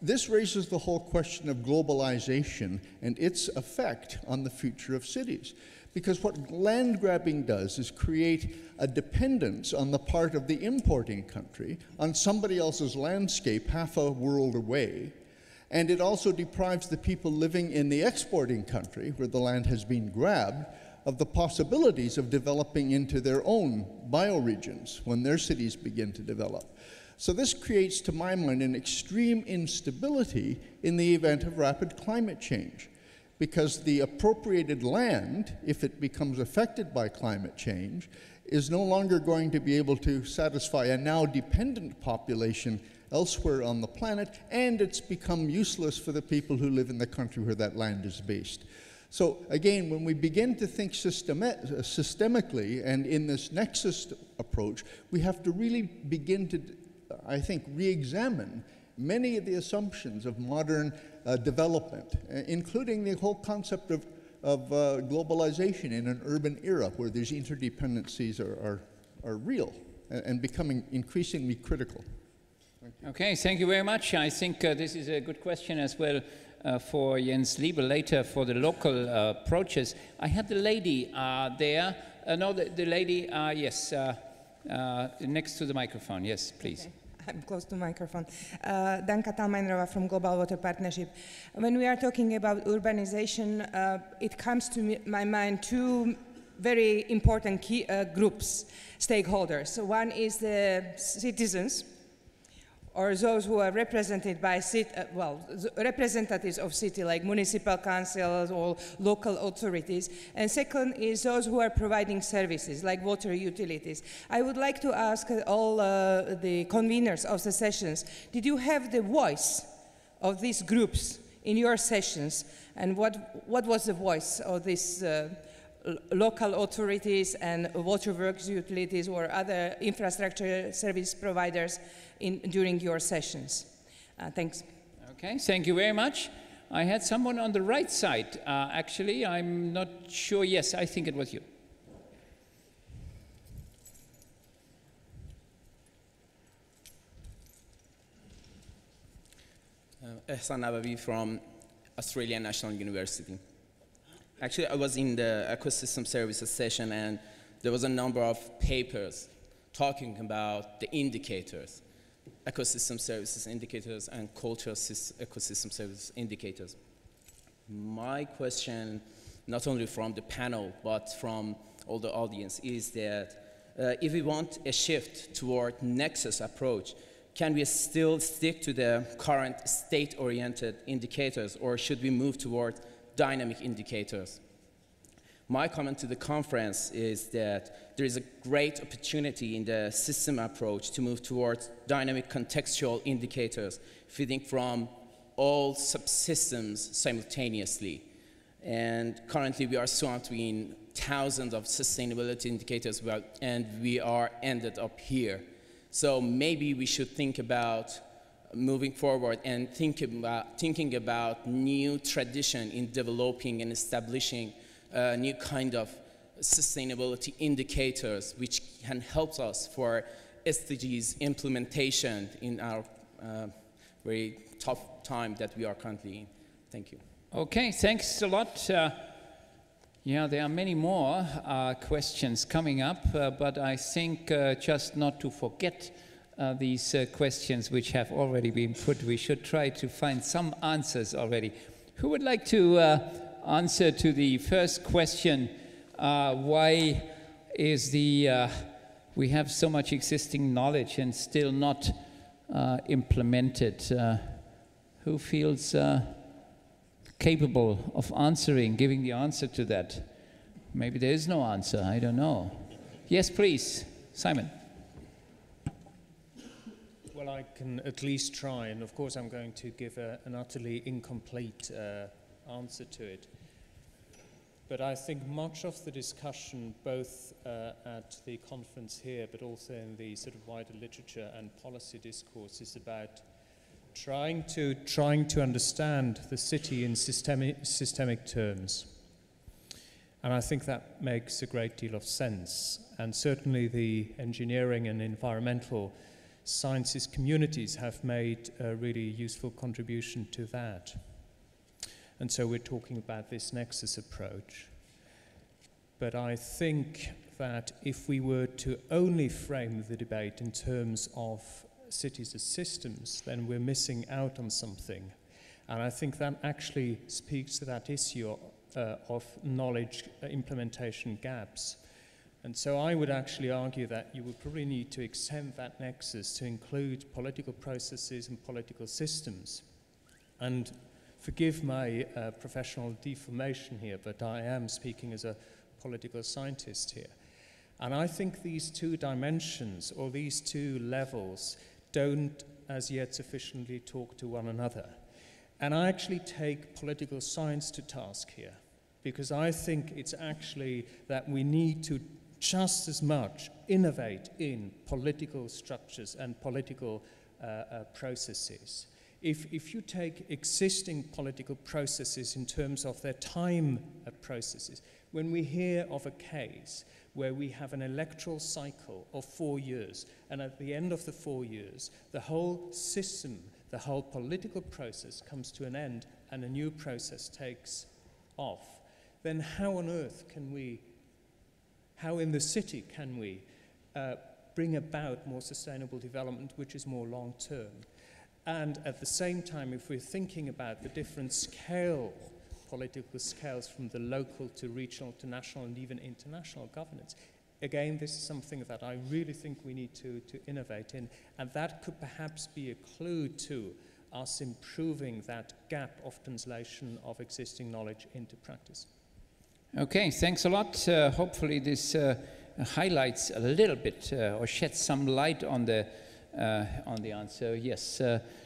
this raises the whole question of globalization and its effect on the future of cities. Because what land grabbing does is create a dependence on the part of the importing country on somebody else's landscape half a world away. And it also deprives the people living in the exporting country, where the land has been grabbed, of the possibilities of developing into their own bioregions when their cities begin to develop. So this creates, to my mind, an extreme instability in the event of rapid climate change. Because the appropriated land, if it becomes affected by climate change, is no longer going to be able to satisfy a now dependent population elsewhere on the planet, and it's become useless for the people who live in the country where that land is based. So again, when we begin to think systemically and in this nexus approach, we have to really begin to, I think, re-examine many of the assumptions of modern development, including the whole concept of globalization in an urban era where these interdependencies are real and becoming increasingly critical. Okay, thank you very much. I think this is a good question as well for Jens Liebe later for the local approaches. I had the lady there. No, the lady, yes, next to the microphone. Yes, please. Okay. I'm close to the microphone. Danka Talmeinrova from Global Water Partnership. When we are talking about urbanization, it comes to my mind two very important key groups, stakeholders. So one is the citizens, or those who are represented by representatives of city, like municipal councils or local authorities. And second is those who are providing services, like water utilities. I would like to ask all the conveners of the sessions, did you have the voice of these groups in your sessions? And what was the voice of these local authorities and waterworks utilities or other infrastructure service providers during your sessions? Thanks. Okay, thank you very much. I had someone on the right side. Actually, I'm not sure. Yes, I think it was you. Ehsan Nabavi from Australian National University. Actually, I was in the ecosystem services session, and there was a number of papers talking about the indicators, ecosystem services indicators and cultural ecosystem services indicators. My question, not only from the panel, but from all the audience, is that if we want a shift toward nexus approach, can we still stick to the current state-oriented indicators, or should we move toward dynamic indicators? My comment to the conference is that there is a great opportunity in the system approach to move towards dynamic contextual indicators feeding from all subsystems simultaneously. And currently we are swamped in thousands of sustainability indicators, and we are ended up here. So maybe we should think about moving forward and thinking about new tradition in developing and establishing new kind of sustainability indicators which can help us for SDGs implementation in our very tough time that we are currently in. Thank you. Okay, thanks a lot. Yeah, there are many more questions coming up, but I think just not to forget these questions which have already been put. We should try to find some answers already. Who would like to answer to the first question? Why is we have so much existing knowledge and still not implemented? Who feels capable of answering, giving the answer to that? Maybe there is no answer, I don't know. Yes, please, Simon. Well, I can at least try, and of course I'm going to give an utterly incomplete answer to it. But I think much of the discussion, both at the conference here, but also in the sort of wider literature and policy discourse, is about trying to understand the city in systemic terms. And I think that makes a great deal of sense. And certainly the engineering and environmental sciences communities have made a really useful contribution to that. And so we're talking about this nexus approach. But I think that if we were to only frame the debate in terms of cities as systems, then we're missing out on something. And I think that actually speaks to that issue of knowledge implementation gaps. And so I would actually argue that you would probably need to extend that nexus to include political processes and political systems. And forgive my professional deformation here, but I am speaking as a political scientist here. And I think these two dimensions, or these two levels, don't as yet sufficiently talk to one another. And I actually take political science to task here, because I think it's actually that we need to just as much innovate in political structures and political processes. If you take existing political processes in terms of their time processes, when we hear of a case where we have an electoral cycle of 4 years, and at the end of the 4 years, the whole system, the whole political process comes to an end and a new process takes off, then how on earth can we, how in the city can we bring about more sustainable development which is more long-term? And at the same time, if we're thinking about the different political scales from the local to regional to national and even international governance, again, this is something that I really think we need to innovate in, and that could perhaps be a clue to us improving that gap of translation of existing knowledge into practice. Okay, thanks a lot. Hopefully this highlights a little bit or sheds some light on the answer. Yes,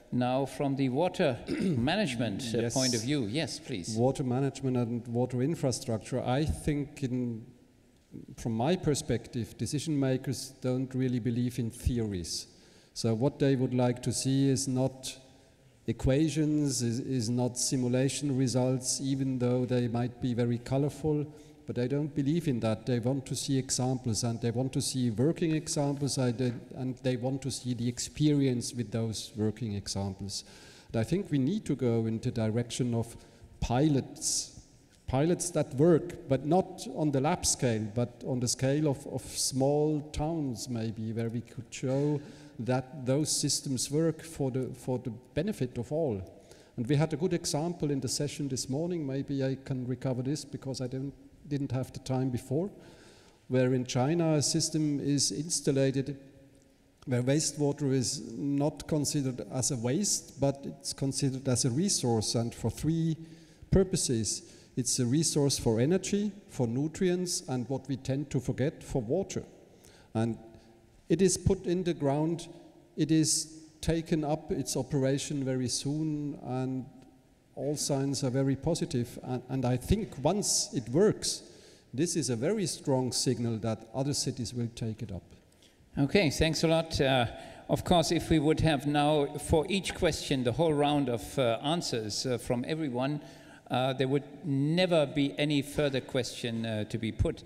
now from the water management yes. point of view. Yes, please. Water management and water infrastructure. I think from my perspective, decision makers don't really believe in theories. So what they would like to see is not equations, is not simulation results, even though they might be very colorful, but they don't believe in that. They want to see examples, and they want to see working examples, and they want to see the experience with those working examples. And I think we need to go in the direction of pilots that work, but not on the lab scale, but on the scale of small towns maybe, where we could show that those systems work for the benefit of all. And we had a good example in the session this morning. Maybe I can recover this because I didn't have the time before, where in China a system is installed where wastewater is not considered as a waste, but it's considered as a resource, and for 3 purposes. It's a resource for energy, for nutrients, and what we tend to forget, for water. And it is put in the ground, it is taken up its operation very soon, and all signs are very positive. And I think once it works, this is a very strong signal that other cities will take it up. Okay, thanks a lot. Of course, if we would have now for each question the whole round of answers from everyone, there would never be any further question to be put.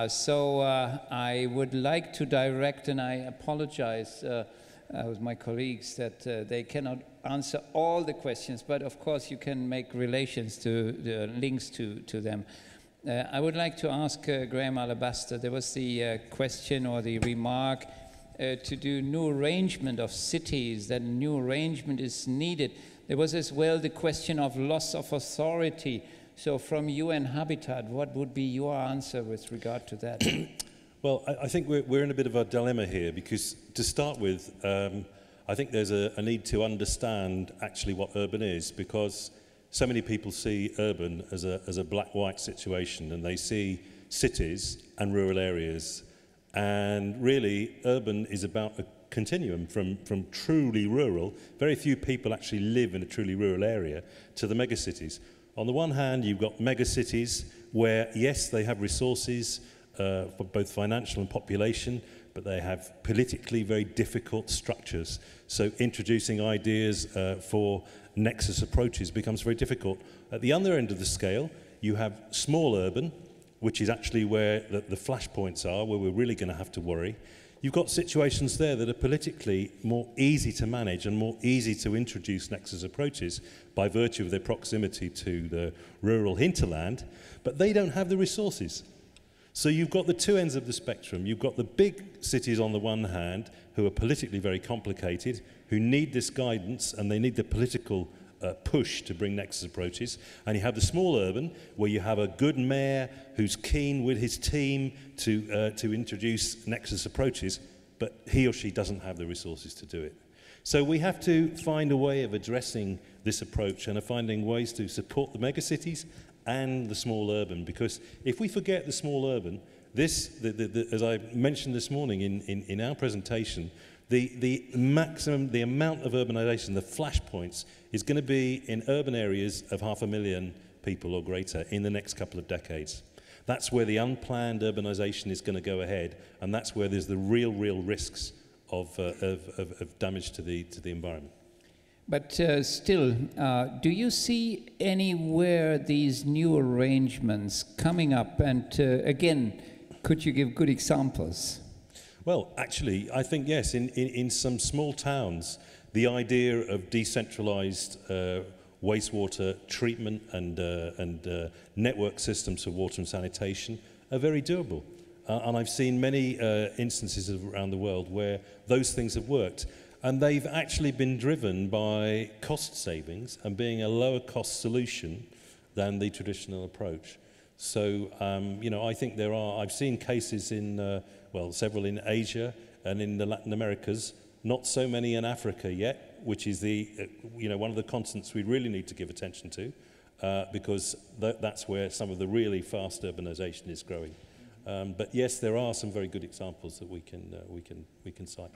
So I would like to direct, and I apologize with my colleagues that they cannot answer all the questions, but of course you can make relations to the links to them. I would like to ask Graham Alabaster, there was the question or the remark to do new arrangement of cities, that new arrangement is needed. There was as well the question of loss of authority. So from UN Habitat, what would be your answer with regard to that? Well, I think we're in a bit of a dilemma here, because to start with, I think there's a need to understand actually what urban is, because so many people see urban as a black-white situation, and they see cities and rural areas. And really, urban is about a continuum from truly rural, very few people actually live in a truly rural area, to the megacities. On the one hand, you've got megacities where, yes, they have resources for both financial and population, but they have politically very difficult structures. So introducing ideas for nexus approaches becomes very difficult. At the other end of the scale, you have small urban, which is actually where the flashpoints are, where we're really going to have to worry. You've got situations there that are politically more easy to manage and more easy to introduce nexus approaches by virtue of their proximity to the rural hinterland, but they don't have the resources. So you've got the two ends of the spectrum. You've got the big cities on the one hand, who are politically very complicated, who need this guidance and they need the political push to bring nexus approaches. And you have the small urban, where you have a good mayor who's keen with his team to introduce nexus approaches, but he or she doesn't have the resources to do it. So we have to find a way of addressing this approach and of finding ways to support the megacities and the small urban, because if we forget the small urban, as I mentioned this morning in our presentation, the amount of urbanization, the flashpoints, is going to be in urban areas of 500,000 people or greater in the next couple of decades. That's where the unplanned urbanization is going to go ahead, and that's where there's the real risks of damage to the environment. But still, do you see anywhere these new arrangements coming up? And again, could you give good examples? Well, actually, I think yes. In some small towns, the idea of decentralized wastewater treatment and network systems for water and sanitation are very doable. And I've seen many instances around the world where those things have worked. And they've actually been driven by cost savings and being a lower cost solution than the traditional approach. So, you know, I think I've seen cases in, well, several in Asia and in the Latin Americas, not so many in Africa yet, which is you know, one of the continents we really need to give attention to, because that's where some of the really fast urbanization is growing. But yes, there are some very good examples that we can cite.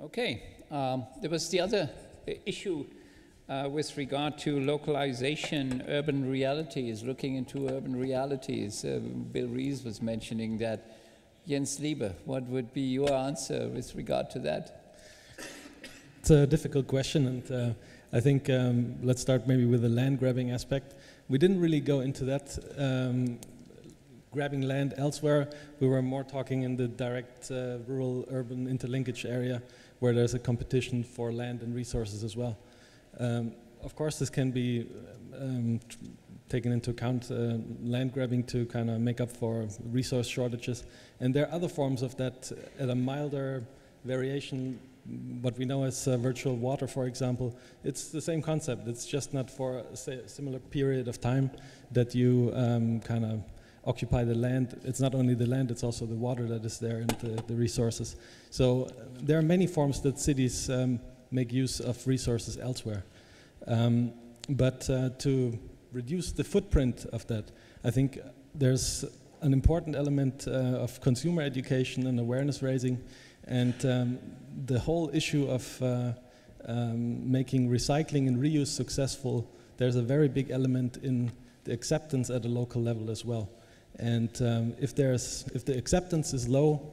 Okay, there was the other issue with regard to localization, urban realities, looking into urban realities. Bill Rees was mentioning that. Jens Liebe, what would be your answer with regard to that? It's a difficult question, and I think let's start maybe with the land grabbing aspect. We didn't really go into that. Grabbing land elsewhere, we were more talking in the direct rural-urban interlinkage area, where there's a competition for land and resources as well. Of course, this can be taken into account, land grabbing to kind of make up for resource shortages. And there are other forms of that at a milder variation, what we know as virtual water, for example. It's the same concept. It's just not for a similar period of time that you kind of occupy the land. It's not only the land, it's also the water that is there and the resources. So there are many forms that cities make use of resources elsewhere. But to reduce the footprint of that, I think there's an important element of consumer education and awareness raising, and the whole issue of making recycling and reuse successful. There's a very big element in the acceptance at a local level as well. And if the acceptance is low,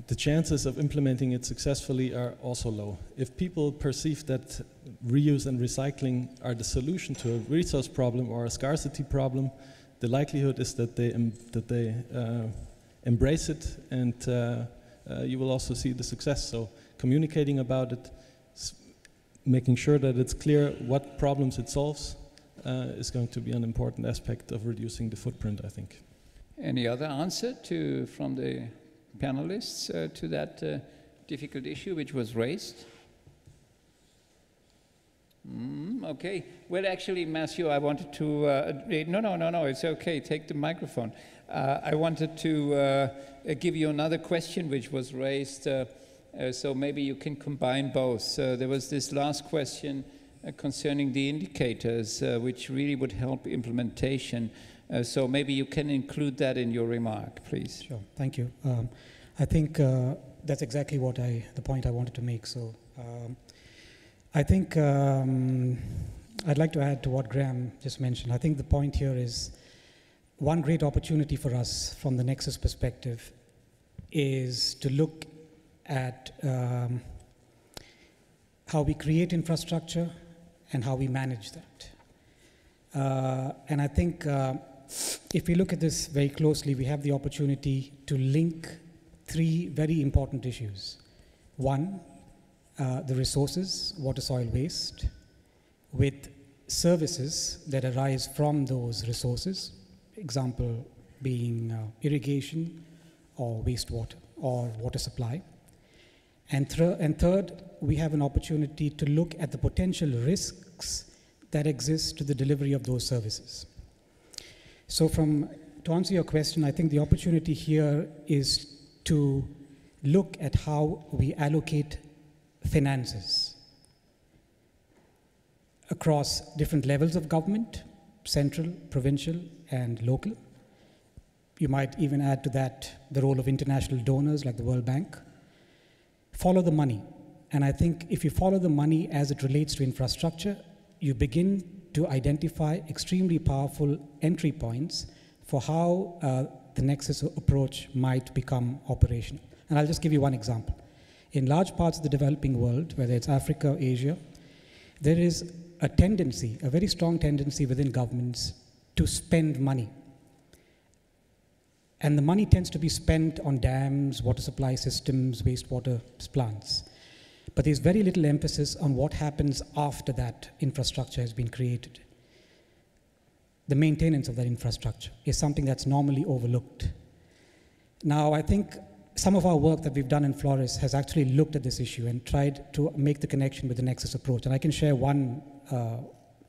the chances of implementing it successfully are also low. If people perceive that reuse and recycling are the solution to a resource problem or a scarcity problem, the likelihood is that they embrace it, and you will also see the success. So communicating about it, making sure that it's clear what problems it solves, is going to be an important aspect of reducing the footprint, I think. Any other answer from the panelists to that difficult issue which was raised? Okay. Well, actually, Mathew, I wanted to... No, it's okay. Take the microphone. I wanted to give you another question which was raised, so maybe you can combine both. There was this last question concerning the indicators, which really would help implementation. So maybe you can include that in your remark, please. Sure, thank you. I think that's exactly the point I wanted to make. So I think I'd like to add to what Graham just mentioned. I think the point here is one great opportunity for us from the Nexus perspective is to look at how we create infrastructure and how we manage that. And I think if we look at this very closely, we have the opportunity to link three very important issues. One, the resources, water, soil, waste, with services that arise from those resources, example being irrigation or wastewater or water supply. And third, we have an opportunity to look at the potential risks that exist to the delivery of those services. So to answer your question, I think the opportunity here is to look at how we allocate finances across different levels of government, central, provincial, and local. You might even add to that the role of international donors like the World Bank. Follow the money. And I think if you follow the money as it relates to infrastructure, you begin to identify extremely powerful entry points for how the Nexus approach might become operational. And I'll just give you one example. In large parts of the developing world, whether it's Africa or Asia, there is a tendency, a very strong tendency within governments to spend money. And the money tends to be spent on dams, water supply systems, wastewater plants. But there's very little emphasis on what happens after that infrastructure has been created. The maintenance of that infrastructure is something that's normally overlooked. Now, I think some of our work that we've done in FLORES has actually looked at this issue and tried to make the connection with the Nexus approach. And I can share one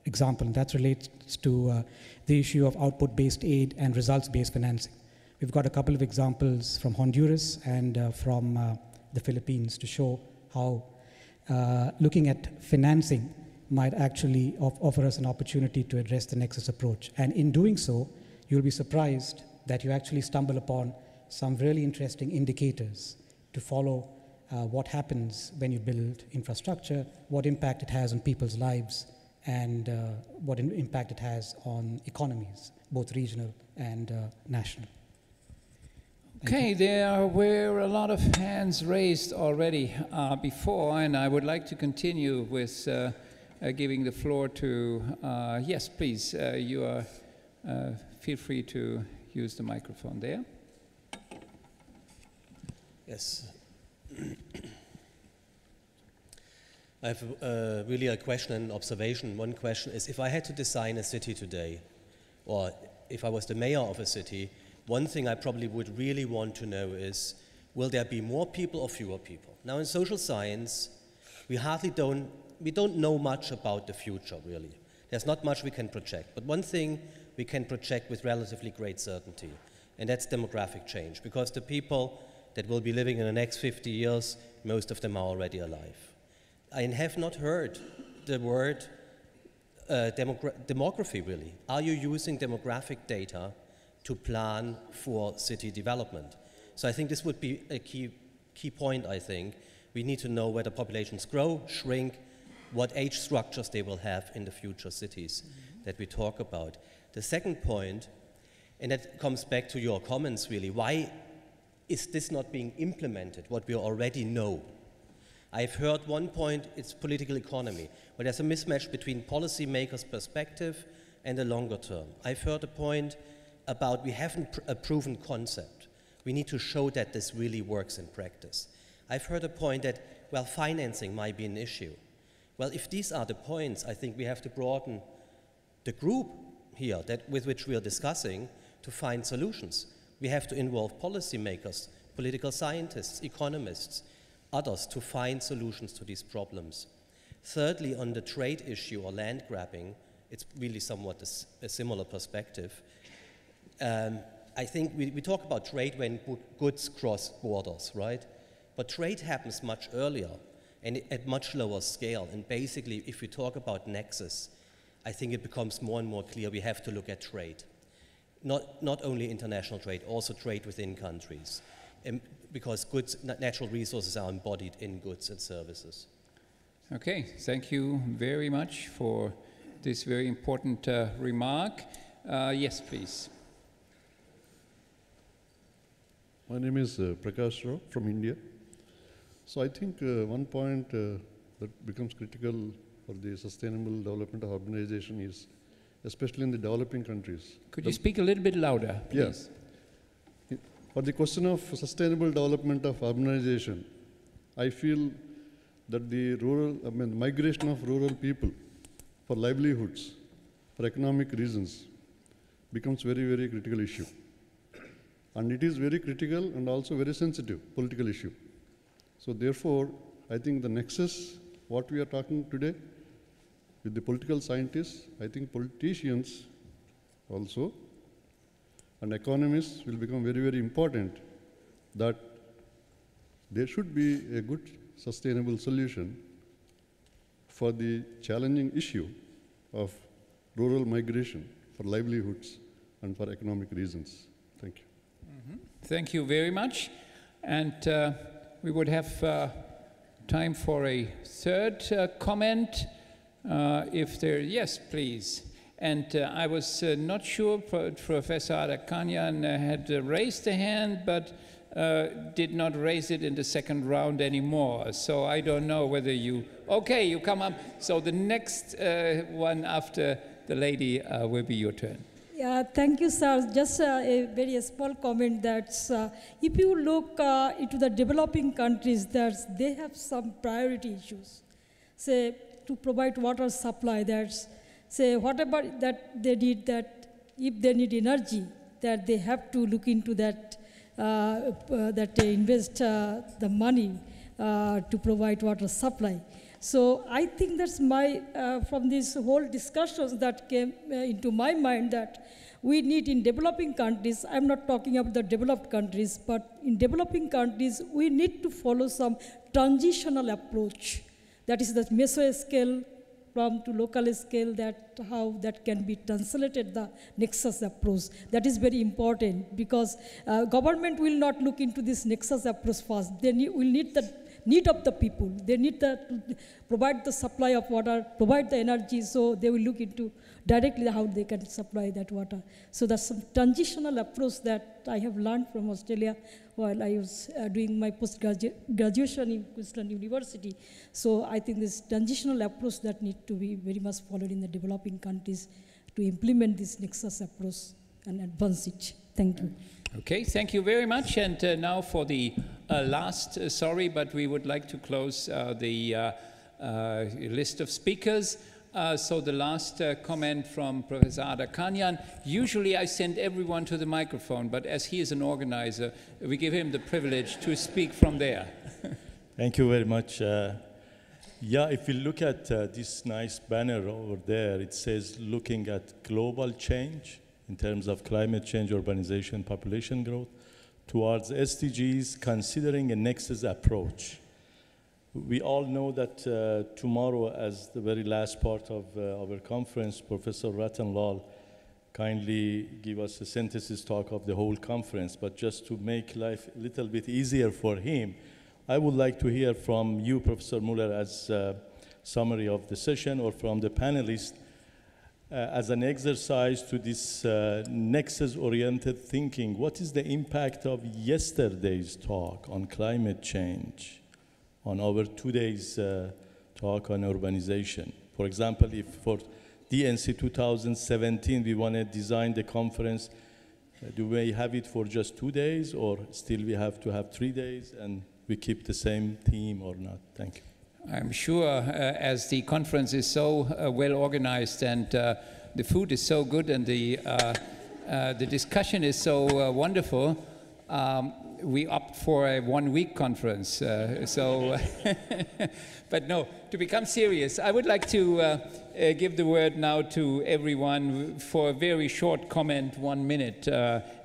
example, and that relates to the issue of output-based aid and results-based financing. We've got a couple of examples from Honduras and from the Philippines to show how looking at financing might actually offer us an opportunity to address the Nexus approach. And in doing so, you'll be surprised that you actually stumble upon some really interesting indicators to follow what happens when you build infrastructure, what impact it has on people's lives, and what impact it has on economies, both regional and national. Okay, there were a lot of hands raised already before, and I would like to continue with giving the floor to, yes, please, you are, feel free to use the microphone there. Yes. I have really a question and observation. One question is, if I had to design a city today, or if I was the mayor of a city, one thing I probably would really want to know is, will there be more people or fewer people? Now in social science, we don't know much about the future, really. There's not much we can project, but one thing we can project with relatively great certainty, and that's demographic change, because the people that will be living in the next 50 years, most of them are already alive. I have not heard the word demography, really. Are you using demographic data to plan for city development? So I think this would be a key point, I think. We need to know whether populations grow, shrink, what age structures they will have in the future cities that we talk about. The second point, and that comes back to your comments really, why is this not being implemented, what we already know? I've heard one point, it's political economy, but there's a mismatch between policymakers' perspective and the longer term. I've heard a point about we haven't a proven concept. We need to show that this really works in practice. I've heard a point that, well, financing might be an issue. Well, if these are the points, I think we have to broaden the group here with which we are discussing to find solutions. We have to involve policymakers, political scientists, economists, others to find solutions to these problems. Thirdly, on the trade issue or land grabbing, it's really somewhat a similar perspective. I think we talk about trade when goods cross borders, right? But trade happens much earlier and at much lower scale. And basically, if we talk about Nexus, I think it becomes more and more clear we have to look at trade. Not only international trade, also trade within countries. Because goods, natural resources are embodied in goods and services. Okay, thank you very much for this very important remark. Yes, please. My name is Prakash Rao from India. So I think one point that becomes critical for the sustainable development of urbanization is, especially in the developing countries. Could you speak a little bit louder, please? Yeah. For the question of sustainable development of urbanization, I feel that the migration of rural people for livelihoods, for economic reasons, becomes very, very critical issue. And it is very critical and also very sensitive political issue. So therefore, I think the nexus, what we are talking today, with the political scientists, I think politicians also, and economists will become very, very important, that there should be a good sustainable solution for the challenging issue of rural migration for livelihoods and for economic reasons. Thank you. Thank you very much. And we would have time for a third comment. If there, yes, please. And I was not sure, Professor Adakanyan had raised a hand, but did not raise it in the second round anymore. So I don't know whether you, okay, you come up. So the next one after the lady will be your turn. Yeah, thank you, sir. Just a very small comment that if you look into the developing countries, they have some priority issues. Say, to provide water supply, that's, say, whatever that they need, that if they need energy, that they have to look into that, that they invest the money to provide water supply. So I think that's my, from this whole discussions that came into my mind, that we need in developing countries, I'm not talking about the developed countries, but in developing countries, we need to follow some transitional approach. That is the meso scale from to local scale, that how that can be translated, the nexus approach. That is very important, because government will not look into this nexus approach first. They will need the need of the people. They need to provide the supply of water, provide the energy, so they will look into directly how they can supply that water. So that's some transitional approach that I have learned from Australia while I was doing my post-graduation in Queensland University. So I think this transitional approach that needs to be very much followed in the developing countries to implement this nexus approach and advance it. Thank you. Okay, thank you very much. And now for the last, sorry, but we would like to close the list of speakers. So the last comment from Professor Adakanyan. Usually I send everyone to the microphone, but as he is an organizer, we give him the privilege to speak from there. Thank you very much. Yeah, if you look at this nice banner over there, it says looking at global change in terms of climate change, urbanization, population growth, towards SDGs, considering a nexus approach. We all know that tomorrow, as the very last part of our conference, Professor Ratanlal kindly give us a synthesis talk of the whole conference, but just to make life a little bit easier for him, I would like to hear from you, Professor Müller, as a summary of the session, or from the panelists, as an exercise to this nexus-oriented thinking. What is the impact of yesterday's talk on climate change on our today's talk on urbanization? For example, if for DNC 2017 we want to design the conference, do we have it for just 2 days, or still we have to have 3 days and we keep the same theme or not? Thank you. I'm sure as the conference is so well organized and the food is so good and the discussion is so wonderful, we opt for a one-week conference. But no, to become serious, I would like to give the word now to everyone for a very short comment, 1 minute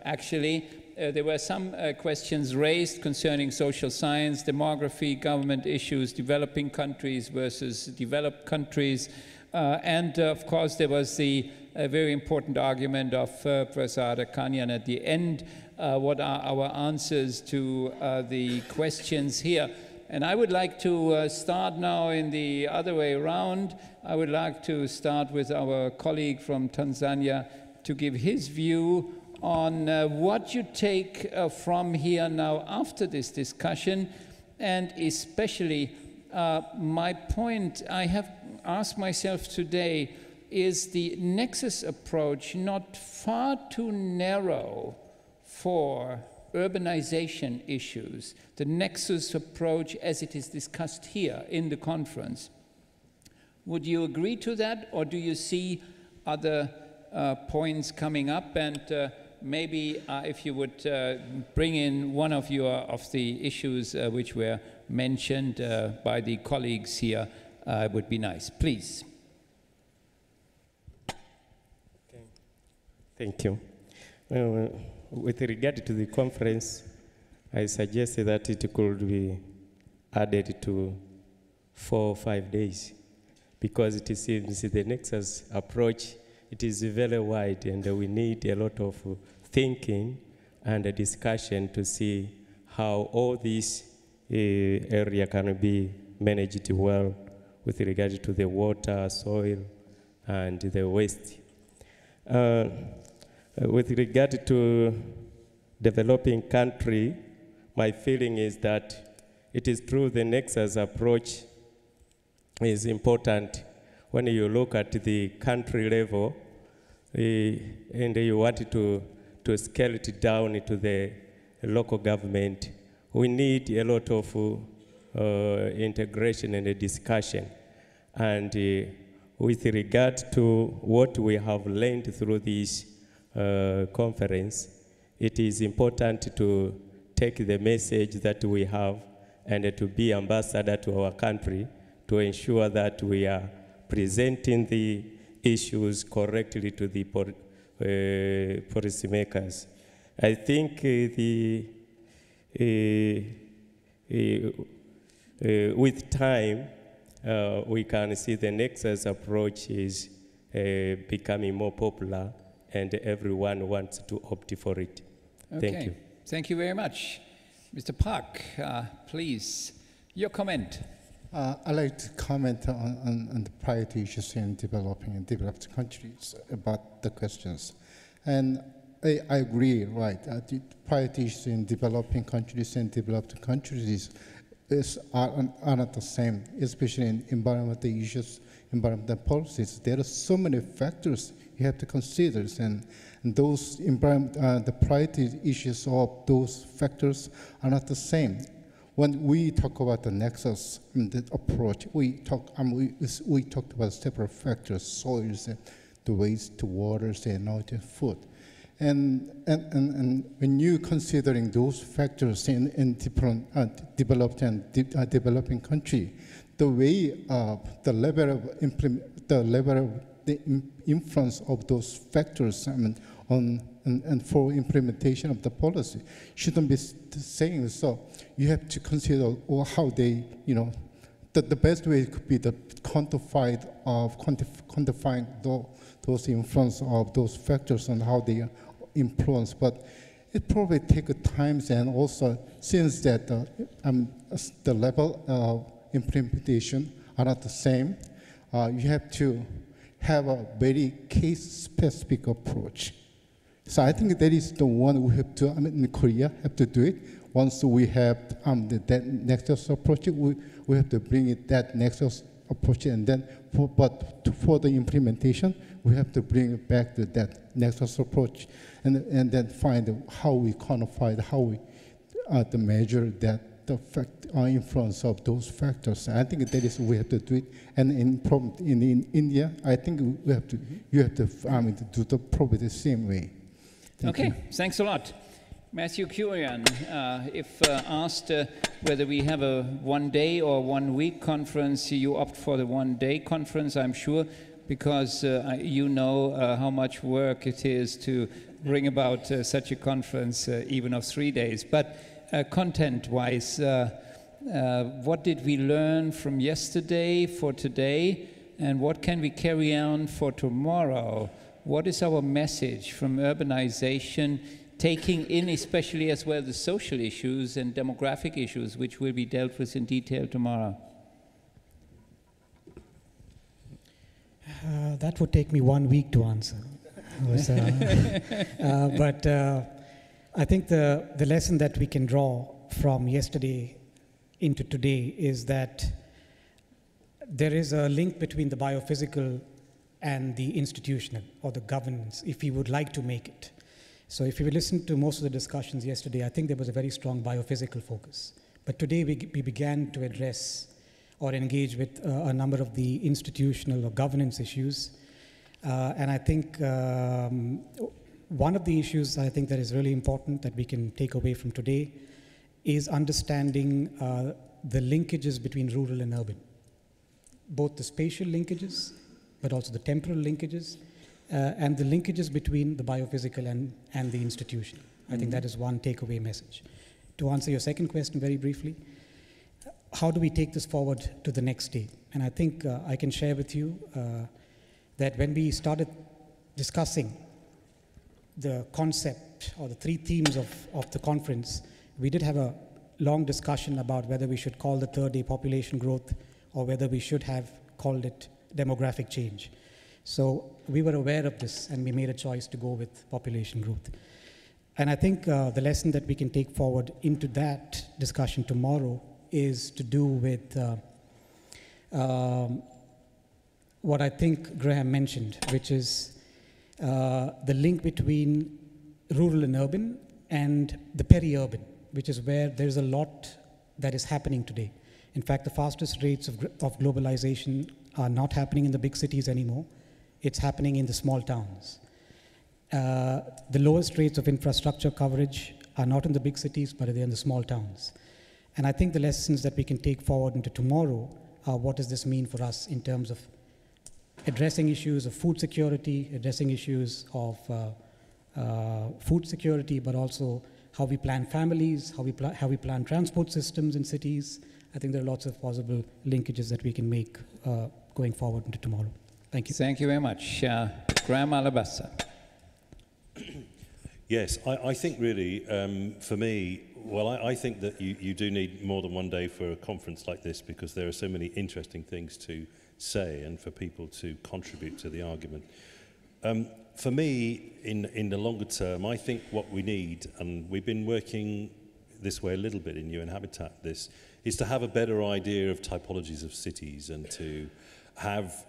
actually. There were some questions raised concerning social science, demography, government issues, developing countries versus developed countries. And of course, there was the very important argument of Professor Adakanyan at the end. What are our answers to the questions here? And I would like to start now in the other way around. I would like to start with our colleague from Tanzania to give his view on what you take from here now after this discussion, and especially my point I have asked myself today, is the Nexus approach not far too narrow for urbanization issues, the Nexus approach as it is discussed here in the conference? Would you agree to that, or do you see other points coming up? And maybe if you would bring in one of the issues which were mentioned by the colleagues here, would be nice. Please. Okay. Thank you. With regard to the conference, I suggested that it could be added to 4 or 5 days, because it seems the Nexus approach, it is very wide, and we need a lot of thinking and a discussion to see how all this area can be managed well with regard to the water, soil, and the waste. With regard to developing country, my feeling is that it is true the Nexus approach is important when you look at the country level and you want to scale it down to the local government. We need a lot of integration and discussion. And with regard to what we have learned through this conference, it is important to take the message that we have and to be ambassador to our country to ensure that we are presenting the issues correctly to the policymakers. I think with time, we can see the Nexus approach is becoming more popular, and everyone wants to opt for it. Okay. Thank you. Thank you very much. Mr. Park, please, your comment. I'd like to comment on the priority issues in developing and developed countries about the questions. And I agree, right, the priority issues in developing countries and developed countries are not the same, especially in environmental issues, environmental policies. There are so many factors you have to consider, and those the priority issues of those factors are not the same. When we talk about the Nexus the approach, we talked about several factors: soils, the waste, the waters, energy, food. And when you considering those factors in different developed and developing country, the way the level of the influence of those factors and for implementation of the policy shouldn't be the same. So you have to consider how they, the best way could be the quantifying those influence of those factors and how they influence. But it probably takes time, and also since that the level of implementation are not the same, you have to have a very case-specific approach. So I think that is the one we have to, in Korea, have to do it. Once we have that Nexus approach, we have to bring it that Nexus approach, and then for the implementation, we have to bring it back to that Nexus approach, and then find how we quantify, how we measure that the influence of those factors. I think that is we have to do it. And in India, I think you have to do probably the same way. Thank you. Thanks a lot. Mathew, Kurian, if asked whether we have a 1 day or 1 week conference, you opt for the 1 day conference, I'm sure, because you know how much work it is to bring about such a conference, even of 3 days. But content-wise, what did we learn from yesterday for today, and what can we carry on for tomorrow? What is our message from urbanization taking in especially as well the social issues and demographic issues, which will be dealt with in detail tomorrow? That would take me 1 week to answer. But I think the lesson that we can draw from yesterday into today is that there is a link between the biophysical and the institutional or the governance, if we would like to make it. So if you listen to most of the discussions yesterday, I think there was a very strong biophysical focus. But today we began to address or engage with a number of the institutional or governance issues. And I think one of the issues I think that is really important that we can take away from today is understanding the linkages between rural and urban. Both the spatial linkages, but also the temporal linkages, and the linkages between the biophysical and the institutional. I think that is one takeaway message. To answer your second question very briefly, how do we take this forward to the next stage? And I think I can share with you that when we started discussing the concept or the 3 themes of the conference, we did have a long discussion about whether we should call the third day population growth or whether we should have called it demographic change. So we were aware of this and we made a choice to go with population growth. And I think the lesson that we can take forward into that discussion tomorrow is to do with what I think Graham mentioned, which is the link between rural and urban and the peri-urban, which is where there's a lot that is happening today. In fact, the fastest rates of globalization are not happening in the big cities anymore. It's happening in the small towns. The lowest rates of infrastructure coverage are not in the big cities, but they're in the small towns. And I think the lessons that we can take forward into tomorrow are what does this mean for us in terms of addressing issues of food security, addressing issues of food security, but also how we plan families, how we plan transport systems in cities. I think there are lots of possible linkages that we can make going forward into tomorrow. Thank you. Thank you very much. Graham Alabaster. Yes, I think really, for me, well, I think that you do need more than one day for a conference like this because there are so many interesting things to say and for people to contribute to the argument. For me, in the longer term, I think what we need, and we've been working this way a little bit in UN Habitat, is to have a better idea of typologies of cities and to have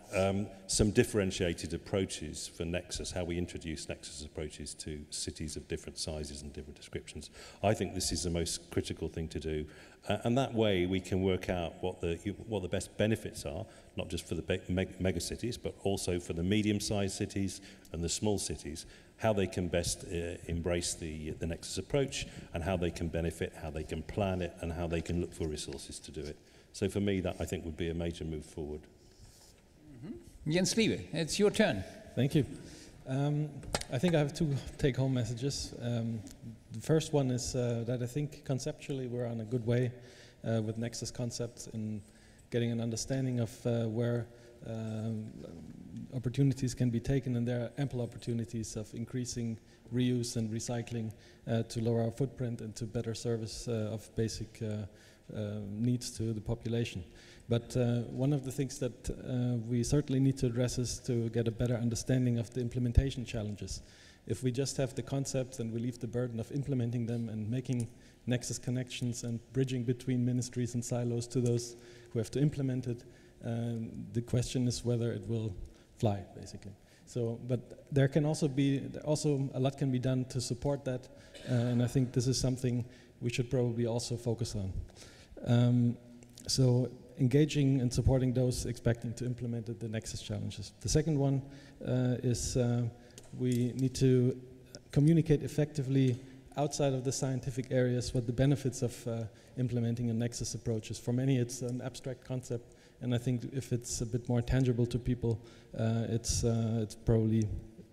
some differentiated approaches for Nexus, how we introduce Nexus approaches to cities of different sizes and different descriptions. I think this is the most critical thing to do. And that way we can work out what the best benefits are, not just for the mega cities, but also for the medium-sized cities and the small cities, how they can best embrace the Nexus approach and how they can benefit, how they can plan it, and how they can look for resources to do it. So for me, that I think would be a major move forward. Jens Liebe, it's your turn. Thank you. I think I have 2 take-home messages. The first one is that I think conceptually we're on a good way with Nexus concepts in getting an understanding of where opportunities can be taken, and there are ample opportunities of increasing reuse and recycling to lower our footprint and to better service of basic needs to the population. But one of the things that we certainly need to address is to get a better understanding of the implementation challenges. If we just have the concepts and we leave the burden of implementing them and making Nexus connections and bridging between ministries and silos to those who have to implement it, the question is whether it will fly, basically. So, but there can also be, a lot can be done to support that, and I think this is something we should probably also focus on. So engaging and supporting those expecting to implement the Nexus challenges. The second one is we need to communicate effectively outside of the scientific areas what the benefits of implementing a Nexus approach is. For many it's an abstract concept, and I think if it's a bit more tangible to people, it's probably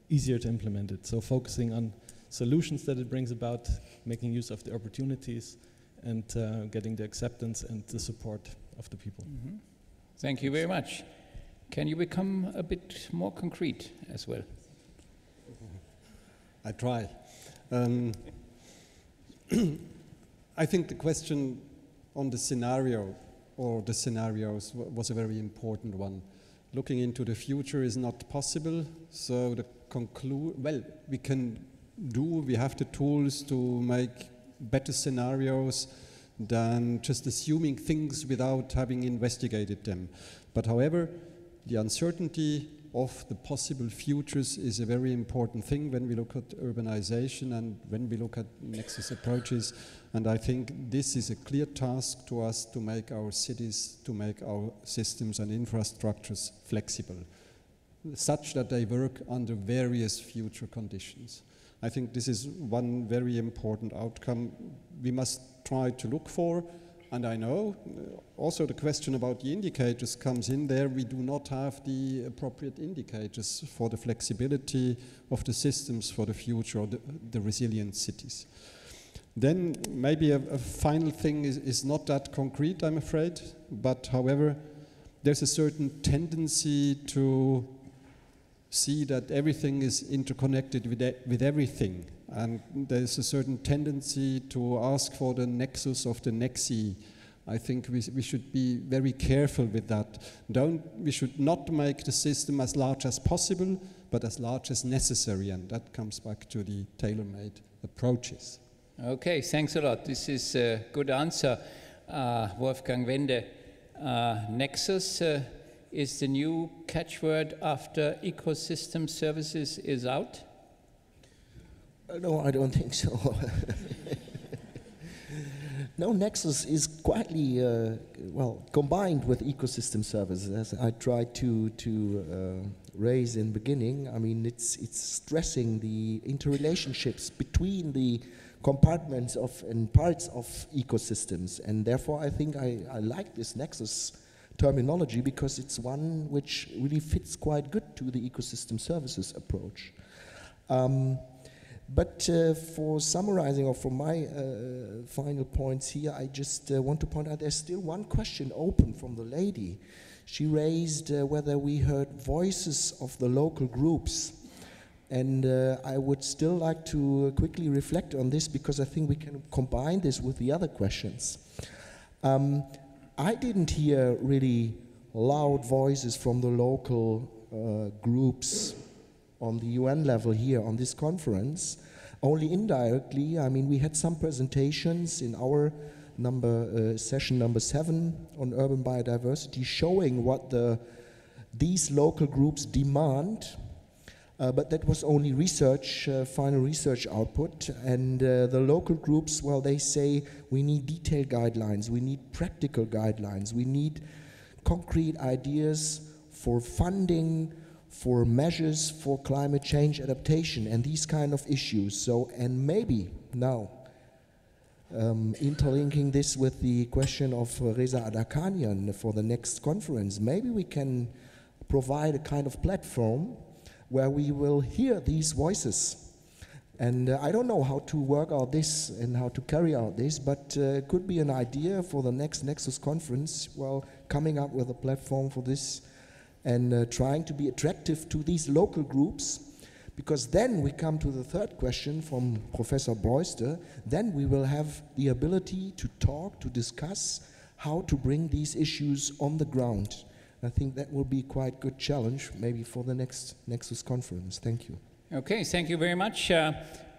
easier to implement it. So focusing on solutions that it brings about, making use of the opportunities, and getting the acceptance and the support of the people. Mm-hmm. Thank you very much. Can you become a bit more concrete as well? I try. I think the question on the scenario or the scenarios was a very important one. Looking into the future is not possible, so we have the tools to make better scenarios than just assuming things without having investigated them. But however, the uncertainty of the possible futures is a very important thing when we look at urbanization and when we look at nexus approaches. And I think this is a clear task to us to make our cities, to make our systems and infrastructures flexible, such that they work under various future conditions. I think this is one very important outcome we must try to look for. And I know also the question about the indicators comes in there. We do not have the appropriate indicators for the flexibility of the systems for the future or the resilient cities. Then maybe a final thing is not that concrete, I'm afraid, but however, there's a certain tendency to see that everything is interconnected with everything. And there's a certain tendency to ask for the nexus of the nexi. I think we should be very careful with that. We should not make the system as large as possible, but as large as necessary, and that comes back to the tailor-made approaches. Okay, thanks a lot. This is a good answer, Wolfgang Wende. Nexus is the new catchword after ecosystem services is out? No, I don't think so. No, Nexus is quietly, combined with ecosystem services, as I tried to raise in the beginning. I mean, it's stressing the interrelationships between the compartments and parts of ecosystems, and therefore I think I like this Nexus terminology because it's one which really fits quite good to the ecosystem services approach. But for summarizing, or for my final points here, I just want to point out there's still one question open from the lady. She raised whether we heard voices of the local groups. And I would still like to quickly reflect on this because I think we can combine this with the other questions. I didn't hear really loud voices from the local groups on the UN level here on this conference, only indirectly. I mean, we had some presentations in our session number 7 on urban biodiversity showing what these local groups demand, but that was only research, final research output, and the local groups, well, they say we need detailed guidelines, we need practical guidelines, we need concrete ideas for funding, for measures for climate change adaptation and these kind of issues. So, and maybe now, interlinking this with the question of Reza Adakanian for the next conference, maybe we can provide a kind of platform where we will hear these voices. And I don't know how to work out this and how to carry out this, but it could be an idea for the next Nexus conference, well, coming up with a platform for this and trying to be attractive to these local groups, because then we come to the third question from Professor Breuster. Then we will have the ability to talk, to discuss how to bring these issues on the ground. I think that will be quite a good challenge maybe for the next Nexus conference. Thank you. Okay, thank you very much.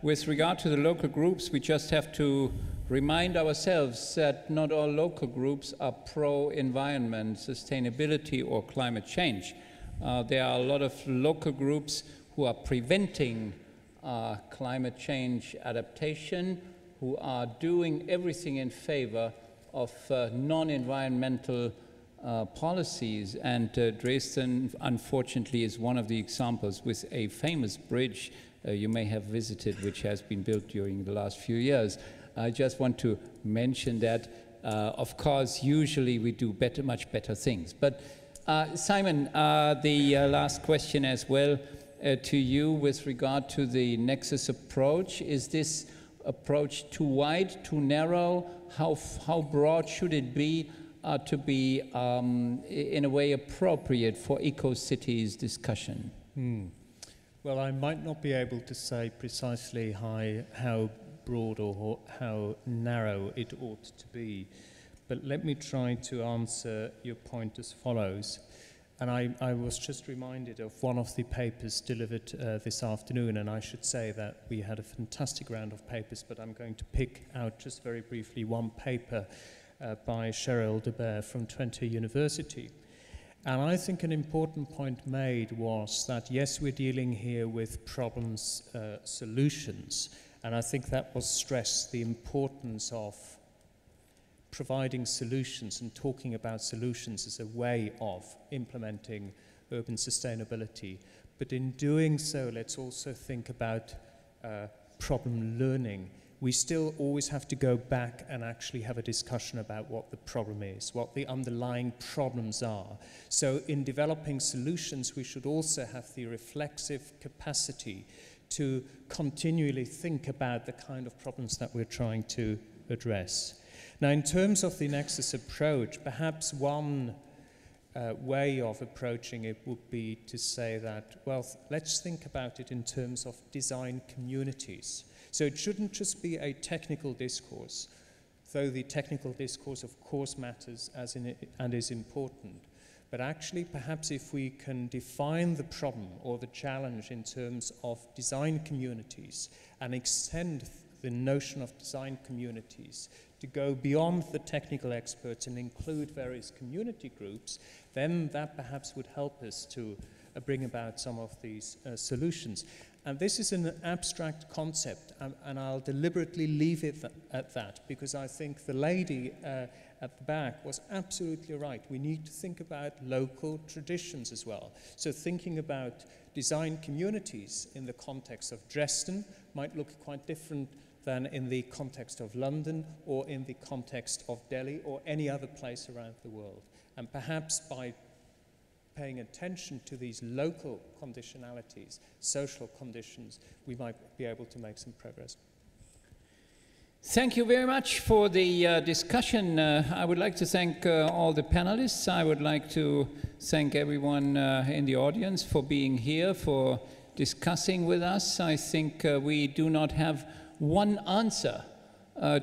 With regard to the local groups, we just have to remind ourselves that not all local groups are pro-environment, sustainability, or climate change. There are a lot of local groups who are preventing climate change adaptation, who are doing everything in favor of non-environmental policies, and Dresden, unfortunately, is one of the examples with a famous bridge you may have visited, which has been built during the last few years. I just want to mention that, of course, usually we do much better things. But Simon, the last question as well to you with regard to the Nexus approach. Is this approach too wide, too narrow? How broad should it be to be, in a way, appropriate for eco-cities discussion? Well, I might not be able to say precisely how broad or how narrow it ought to be, but let me try to answer your point as follows. And I was just reminded of one of the papers delivered this afternoon, and I should say that we had a fantastic round of papers, but I'm going to pick out just very briefly one paper by Cheryl DeBear from Twente University. And I think an important point made was that, yes, we're dealing here with problems, solutions, and I think that was stressed, the importance of providing solutions and talking about solutions as a way of implementing urban sustainability. But in doing so, let's also think about problem learning. We still always have to go back and actually have a discussion about what the problem is, what the underlying problems are. So in developing solutions, we should also have the reflexive capacity to continually think about the kind of problems that we're trying to address. Now, in terms of the Nexus approach, perhaps one way of approaching it would be to say that, well, let's think about it in terms of design communities. So it shouldn't just be a technical discourse, though the technical discourse, of course, matters and is important. But actually, perhaps if we can define the problem or the challenge in terms of design communities and extend the notion of design communities to go beyond the technical experts and include various community groups, then that perhaps would help us to bring about some of these solutions. And this is an abstract concept, and I'll deliberately leave it at that, because I think the lady at the back was absolutely right. We need to think about local traditions as well. So thinking about design communities in the context of Dresden might look quite different than in the context of London or in the context of Delhi or any other place around the world. And perhaps by paying attention to these local conditionalities, social conditions, we might be able to make some progress. Thank you very much for the discussion. I would like to thank all the panelists. I would like to thank everyone in the audience for being here, for discussing with us. I think we do not have one answer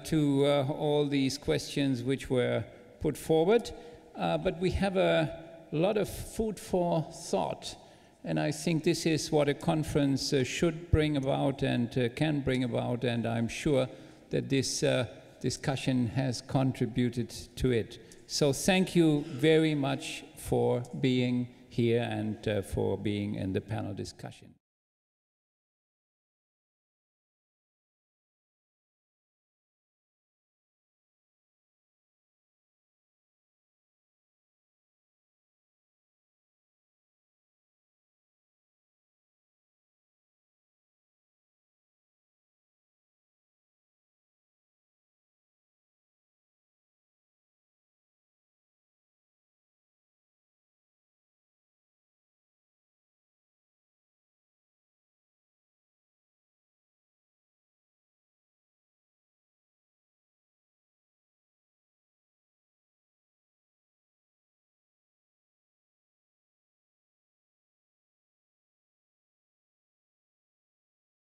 to all these questions which were put forward, but we have a lot of food for thought, and I think this is what a conference should bring about and can bring about, and I'm sure that this discussion has contributed to it. So thank you very much for being here and for being in the panel discussion.